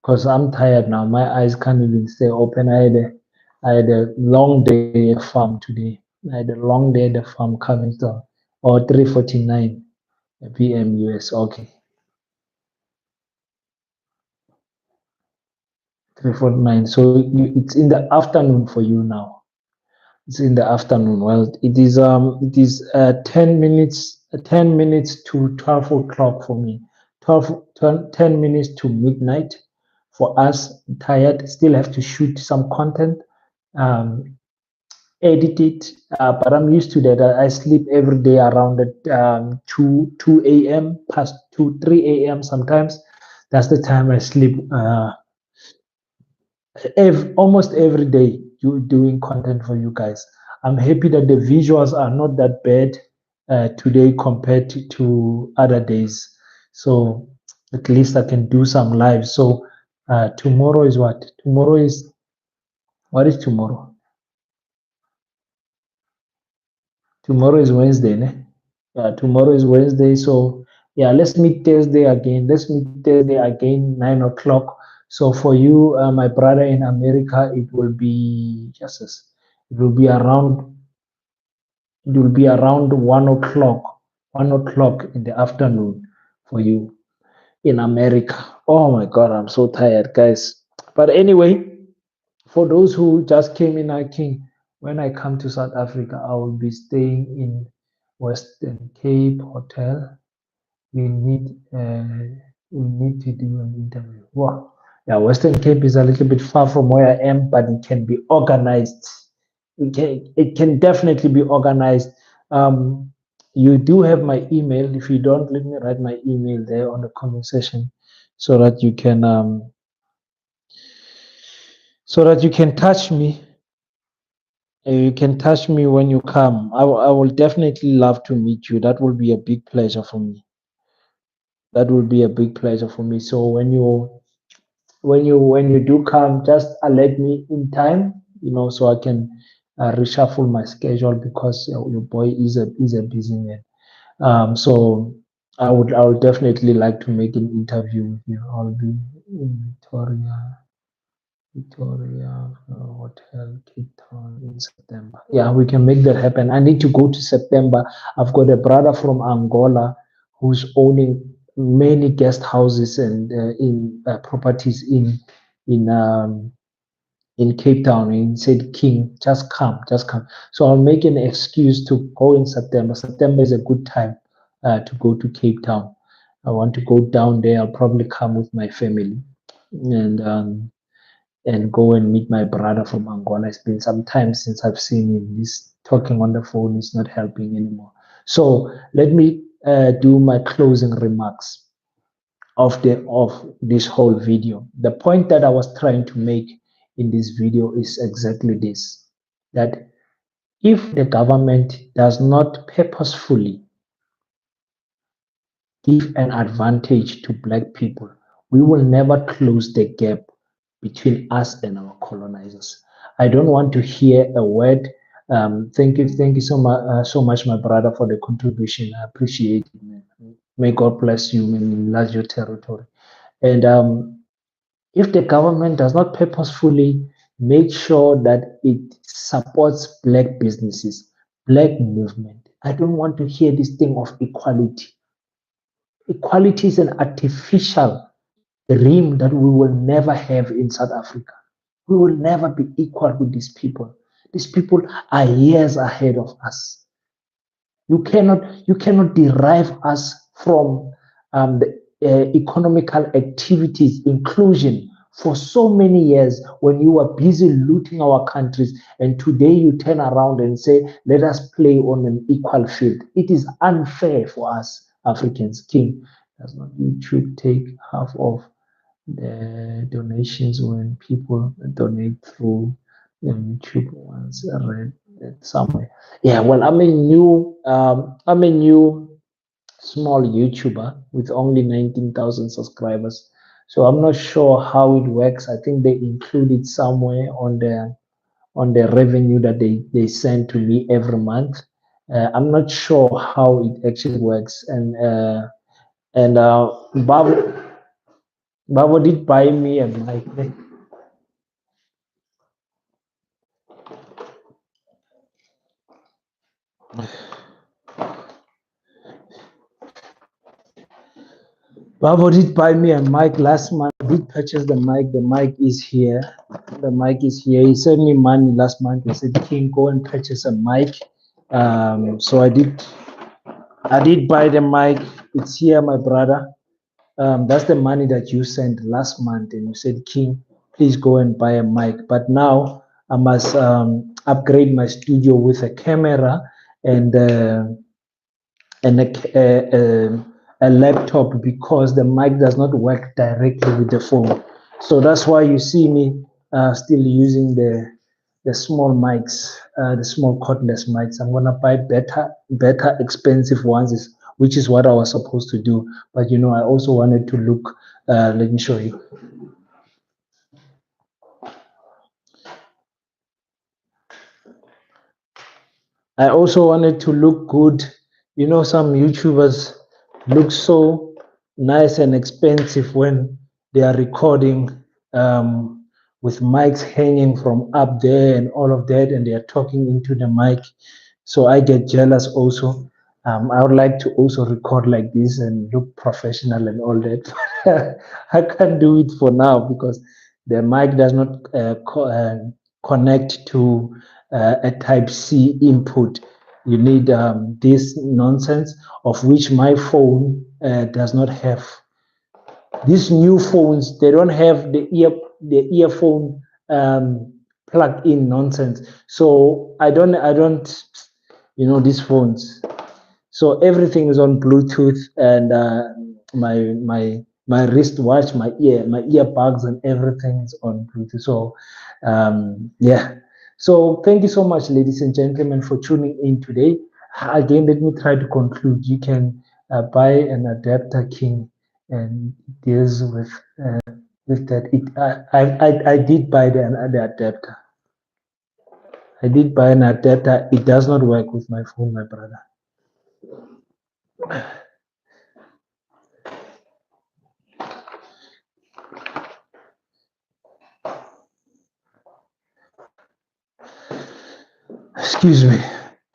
Because I'm tired now. My eyes can't even stay open. I had a long day at farm today. I had a long day at the farm coming down. Or 3:49 p.m. US. Okay, 3:49. So it's in the afternoon for you now. It's in the afternoon. Well, it is 10 minutes to 12 o'clock for me. 10 minutes to midnight for us. Tired. Still have to shoot some content. Um, Edit it, but I'm used to that. I sleep every day around at 2 a.m. past 2 3 a.m. sometimes. That's the time I sleep. Almost every day, you doing content for you guys. I'm happy that the visuals are not that bad today compared to other days. So at least I can do some live. So tomorrow is what? What is tomorrow? Tomorrow is Wednesday, ne? Yeah, tomorrow is Wednesday. So yeah, let's meet Thursday again. Let's meet Thursday again, 9 o'clock. So for you, my brother in America, it will be Jesus. It will be around. It will be around 1 o'clock. 1 o'clock in the afternoon for you in America. Oh my God, I'm so tired, guys. But anyway, for those who just came in, I think when I come to South Africa, I will be staying in Western Cape Hotel. We need to do an interview. Wow. Yeah, Western Cape is a little bit far from where I am, but it can be organized. It can definitely be organized. Um, you do have my email. If you don't, let me write my email there on the comment section so that you can touch me. You can touch me when you come. I will definitely love to meet you. That will be a big pleasure for me. That will be a big pleasure for me. So when you do come, just alert me in time, so I can reshuffle my schedule because your boy is a busy man. So I would definitely like to make an interview with you. I'll be in Victoria Hotel, Cape Town in September. Yeah, we can make that happen. I need to go to September. I've got a brother from Angola who's owning many guest houses and in properties in Cape Town. And he said, King, just come, just come. So I'll make an excuse to go in September. September is a good time to go to Cape Town. I want to go down there. I'll probably come with my family and go and meet my brother from Angola. It's been some time since I've seen him. He's talking on the phone is not helping anymore. So let me do my closing remarks of this whole video. The point that I was trying to make in this video is exactly this: that if the government does not purposefully give an advantage to black people, we will never close the gap between us and our colonizers. I don't want to hear a word. Thank you so much, my brother, for the contribution. I appreciate it, man. May God bless you and enlarge your territory. And if the government does not purposefully make sure that it supports black businesses, black movement, I don't want to hear this thing of equality. Equality is an artificial dream that we will never have in South Africa. We will never be equal with these people. These people are years ahead of us. You cannot derive us from the economical activities, inclusion for so many years when you were busy looting our countries, and today you turn around and say, let us play on an equal field. It is unfair for us Africans. King, does not YouTube take half of the donations when people donate through YouTube once I read it somewhere? Yeah, well, I'm a new small YouTuber with only 19,000 subscribers. So I'm not sure how it works. I think they include it somewhere on the revenue that they send to me every month. I'm not sure how it actually works. And Babo did buy me a mic. Babo did buy me a mic last month. I did purchase the mic. The mic is here. The mic is here. He sent me money last month. He said, King, go and purchase a mic. So I did buy the mic. It's here, my brother. That's the money that you sent last month, and you said, King, please go and buy a mic. But now I must upgrade my studio with a camera and and a laptop, because the mic does not work directly with the phone. So that's why you see me still using the small mics, the small cordless mics. I'm gonna buy better expensive ones, which is what I was supposed to do. But I also wanted to look. Let me show you. I also wanted to look good. Some YouTubers look so nice and expensive when they are recording with mics hanging from up there and all of that, and they are talking into the mic. So I get jealous also. I would like to also record like this and look professional and all that. I can't do it for now because the mic does not connect to a type C input. You need this nonsense, of which my phone does not have. These new phones, they don't have the earphone plug in nonsense. So I don't these phones. So everything is on Bluetooth, and my wristwatch, my earbuds, and everything is on Bluetooth. So yeah. So thank you so much, ladies and gentlemen, for tuning in today. Again, let me try to conclude. You can buy an adapter, King, and it deals with that. I did buy the adapter. I did buy an adapter. It does not work with my phone, my brother. Excuse me.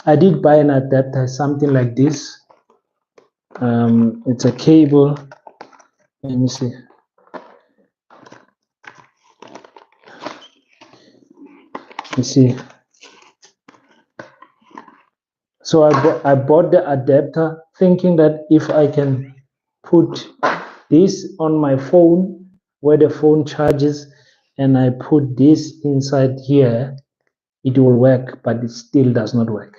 I did buy an adapter, something like this. It's a cable. Let me see. You see. So I bought the adapter thinking that if I can put this on my phone where the phone charges, and I put this inside here, it will work, but it still does not work.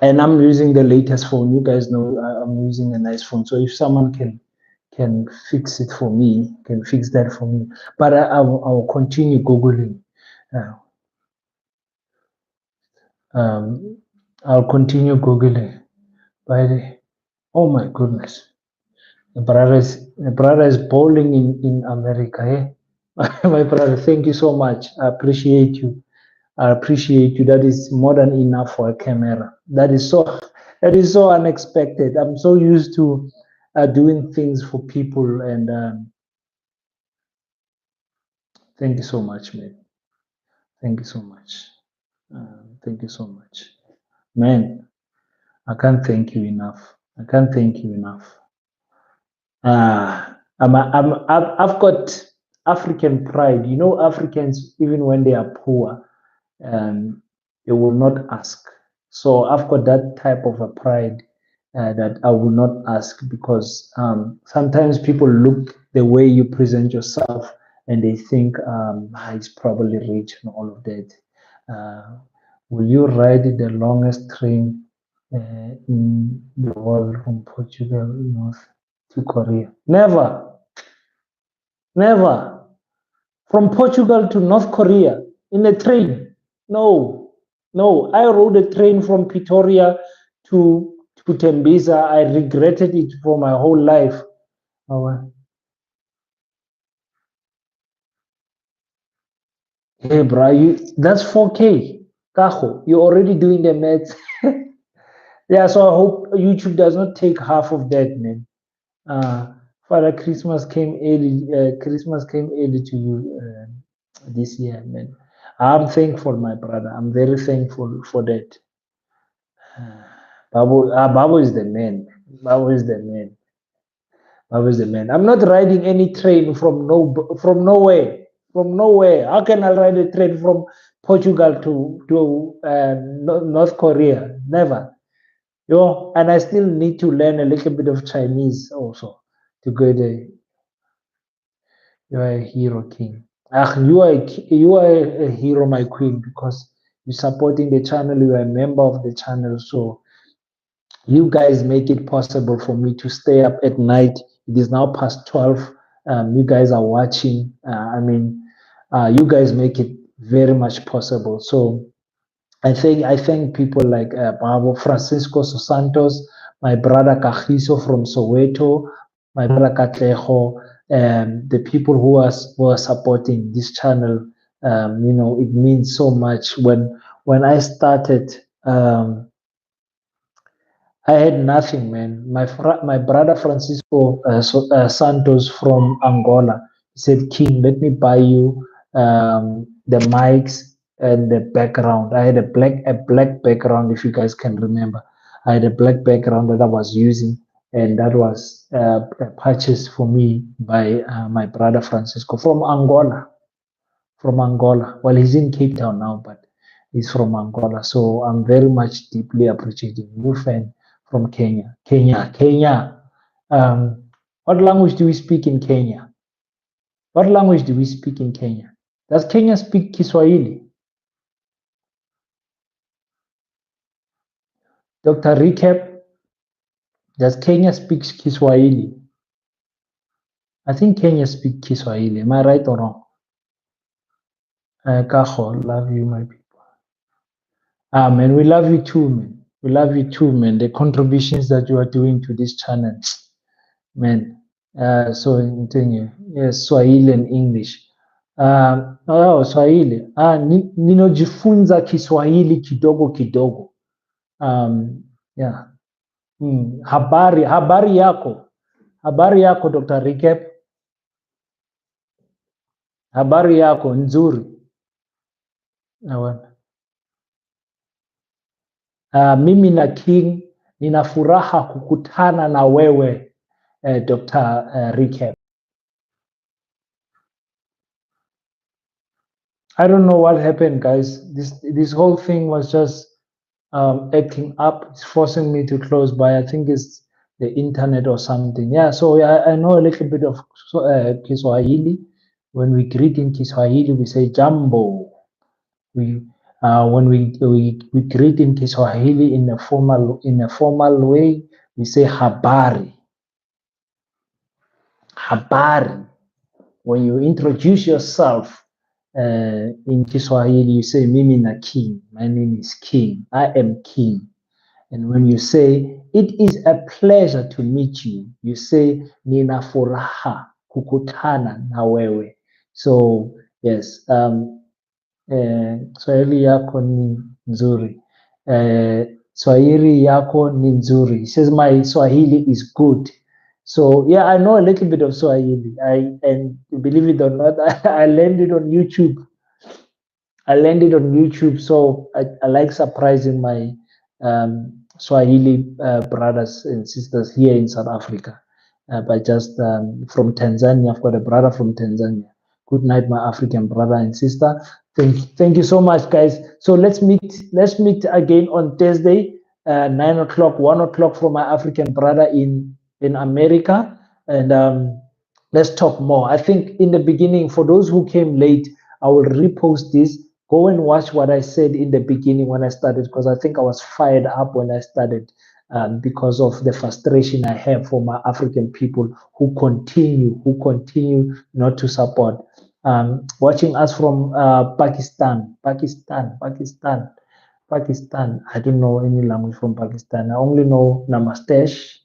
And I'm using the latest phone. You guys know I'm using a nice phone. So if someone can fix it for me, can fix that for me. But I will continue Googling. I'll continue Googling. Oh my goodness. The brother is bowling in America. Eh? My brother, thank you so much. I appreciate you. I appreciate you. That is more than enough for a camera. That is so unexpected. I'm so used to doing things for people, and thank you so much, man. Thank you so much. Thank you so much, man. I can't thank you enough. I can't thank you enough. I've got African pride. Africans, even when they are poor, they will not ask. So I've got that type of a pride. that I will not ask, because sometimes people look the way you present yourself and they think he's probably rich and all of that. Uh, will you ride the longest train in the world from Portugal north to Korea? Never, never. From Portugal to North Korea in a train. No, no. I rode a train from Pretoria to Tembisa. I regretted it for my whole life. Oh, hey, bro, that's 4K. Kaho, you're already doing the maths. Yeah, so I hope YouTube does not take half of that, man. Father, Christmas came early. Christmas came early to you this year, man. I'm thankful, my brother. I'm very thankful for that. Babu is the man. Babu is the man. Babu is the man. I'm not riding any train from nowhere. From nowhere. How can I ride a train from Portugal to North Korea? Never. Yo, and I still need to learn a little bit of Chinese also to go there. You are a hero, king. You are a hero, my queen, because you're supporting the channel. You are a member of the channel, so you guys make it possible for me to stay up at night. It is now past 12. You guys are watching. You guys make it very much possible. So I thank people like Pablo Francisco Santos, my brother Kahiso from Soweto, my brother Katlejo, the people who are supporting this channel. It means so much. When I started, I had nothing, man. My brother Francisco Santos from Angola, he said, "King, let me buy you the mics and the background." I had a black background, if you guys can remember. I had a black background that I was using, and that was purchased for me by my brother Francisco from Angola. From Angola. Well, he's in Cape Town now, but he's from Angola. So I'm very much deeply appreciating you, fan from Kenya. Kenya. What language do we speak in Kenya? What language do we speak in Kenya? Does Kenya speak Kiswahili? Dr. Recap, does Kenya speak Kiswahili? I think Kenya speak Kiswahili. Am I right or wrong? Kaho, love you, my people. Man, we love you too, man. We love you too, man. The contributions that you are doing to this channel, man. So yes, Swahili and English. Swahili. Ninojifunza Kiswahili kidogo kidogo. Yeah. Habari yako. Habari yako, Dr. Recap. Habari yako nzuri. Mimi na King nina furaha kukutana na wewe, Dr. Recap. I don't know what happened, guys. This whole thing was just acting up. It's forcing me to close by. I think it's the internet or something. Yeah, so I know a little bit of Kiswahili. When we greet in Kiswahili, we say jambo. When we greet in Kiswahili in a formal way, we say habari. Habari. When you introduce yourself in Kiswahili, you say mimi na King. My name is King. I am King. And when you say it is a pleasure to meet you, you say nina furaha kukutana na wewe. So yes, Swahili yako ni nzuri. Swahili yako ni nzuri. He says my Swahili is good. So yeah, I know a little bit of Swahili. And believe it or not, I learned it on YouTube. So I like surprising my Swahili brothers and sisters here in South Africa. By just from Tanzania, I've got a brother from Tanzania. Good night, my African brother and sister. Thank you so much, guys. So let's meet again on Thursday. 9 o'clock, 1 o'clock for my African brother in America, and let's talk more. I think in the beginning, for those who came late, I will repost this. Go and watch what I said in the beginning when I started, because I think I was fired up when I started, because of the frustration I have for my African people who continue not to support. Watching us from Pakistan. I don't know any language from Pakistan. I only know Namastesh.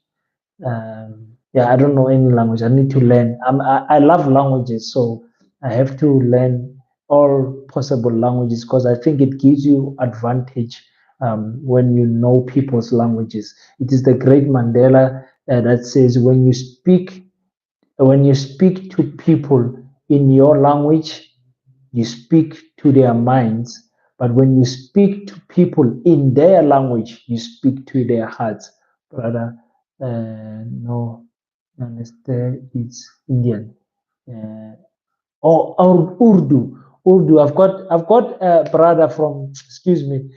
Yeah, I don't know any language. I need to learn. I love languages, so I have to learn all possible languages because I think it gives you advantage when you know people's languages. It is the great Mandela that says when you speak to people in your language, you speak to their minds. But when you speak to people in their language, you speak to their hearts. Brother, no, understand it's Indian. Uh, or Urdu. Urdu. I've got a brother from, excuse me.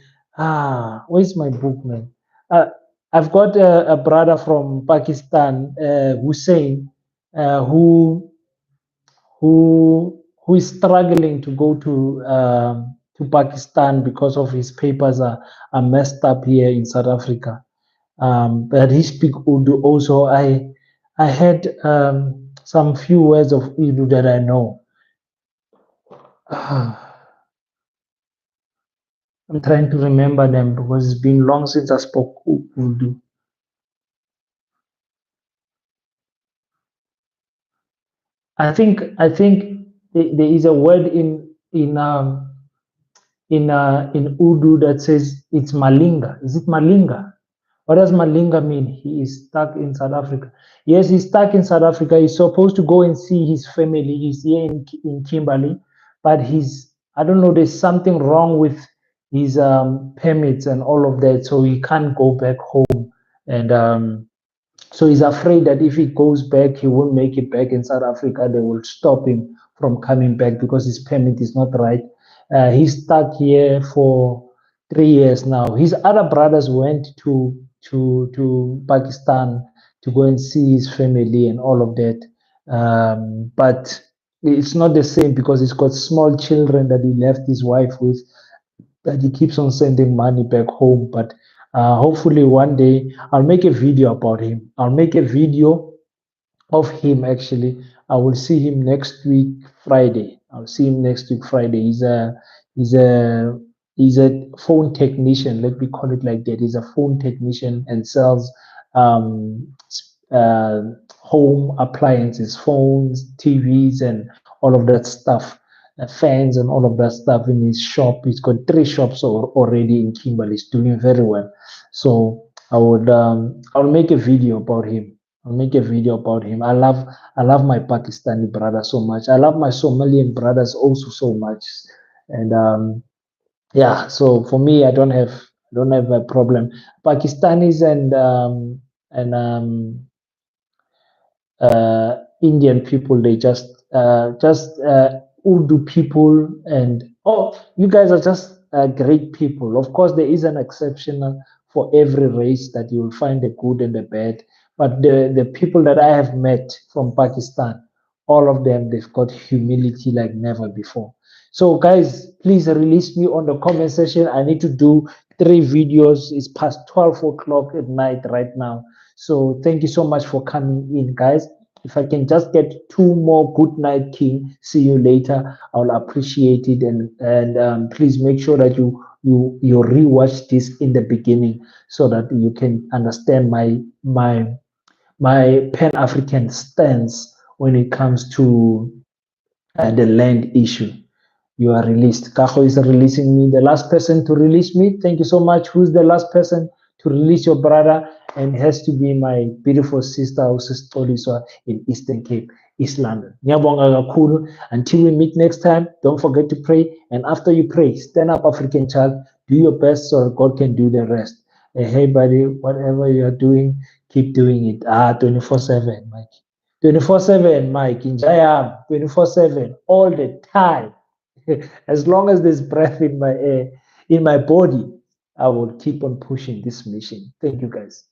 Where's my book, man? Uh, I've got a brother from Pakistan, Hussein, who who is struggling to go to Pakistan because of his papers are messed up here in South Africa. But he speak Urdu also. I had some few words of Urdu that I know. I'm trying to remember them because it's been long since I spoke Urdu. I think there is a word in Urdu that says it's Malinga. Is it Malinga? What does Malinga mean? He is stuck in South Africa. Yes, he's stuck in South Africa. He's supposed to go and see his family. He's here in Kimberley, but I don't know, there's something wrong with his permits and all of that, so he can't go back home. And so he's afraid that if he goes back, he won't make it back in South Africa. They will stop him from coming back because his permit is not right. He's stuck here for 3 years now. His other brothers went to Pakistan to go and see his family and all of that. But it's not the same because he's got small children that he left his wife with, that he keeps on sending money back home. But hopefully one day I'll make a video about him. I'll make a video of him actually. I will see him next week Friday. I'll see him next week Friday. He's a he's a phone technician. Let me call it like that. He's a phone technician and sells um, uh, home appliances, phones, TVs, and all of that stuff. Fans and all of that stuff in his shop. He's got 3 shops already in Kimberley. He's doing very well. So I'll make a video about him. I'll make a video about him. I love my Pakistani brother so much. I love my Somalian brothers also so much. And yeah, so for me, I don't have a problem. Pakistanis and Indian people, they just Urdu people, and oh, you guys are just great people. Of course, there is an exception for every race that you will find the good and the bad. But the people that I have met from Pakistan, all of them, they've got humility like never before. So, guys, please release me on the comment section. I need to do 3 videos. It's past 12 o'clock at night right now. So thank you so much for coming in, guys. If I can just get 2 more good night king, see you later. I'll appreciate it, and please make sure that you rewatch this in the beginning so that you can understand my Pan African stance when it comes to the land issue. You are released. Kaho is releasing me, the last person to release me. Thank you so much. Who's the last person to release your brother? And it has to be my beautiful sister, Usistoliswa in Eastern Cape, East London. Until we meet next time, don't forget to pray. And after you pray, stand up, African child. Do your best so God can do the rest. Hey, buddy, whatever you are doing, keep doing it. 24/7, Mike. 24/7, Mike. In Jayam, 24/7, all the time. As long as there's breath in my air, in my body, I will keep on pushing this mission. Thank you, guys.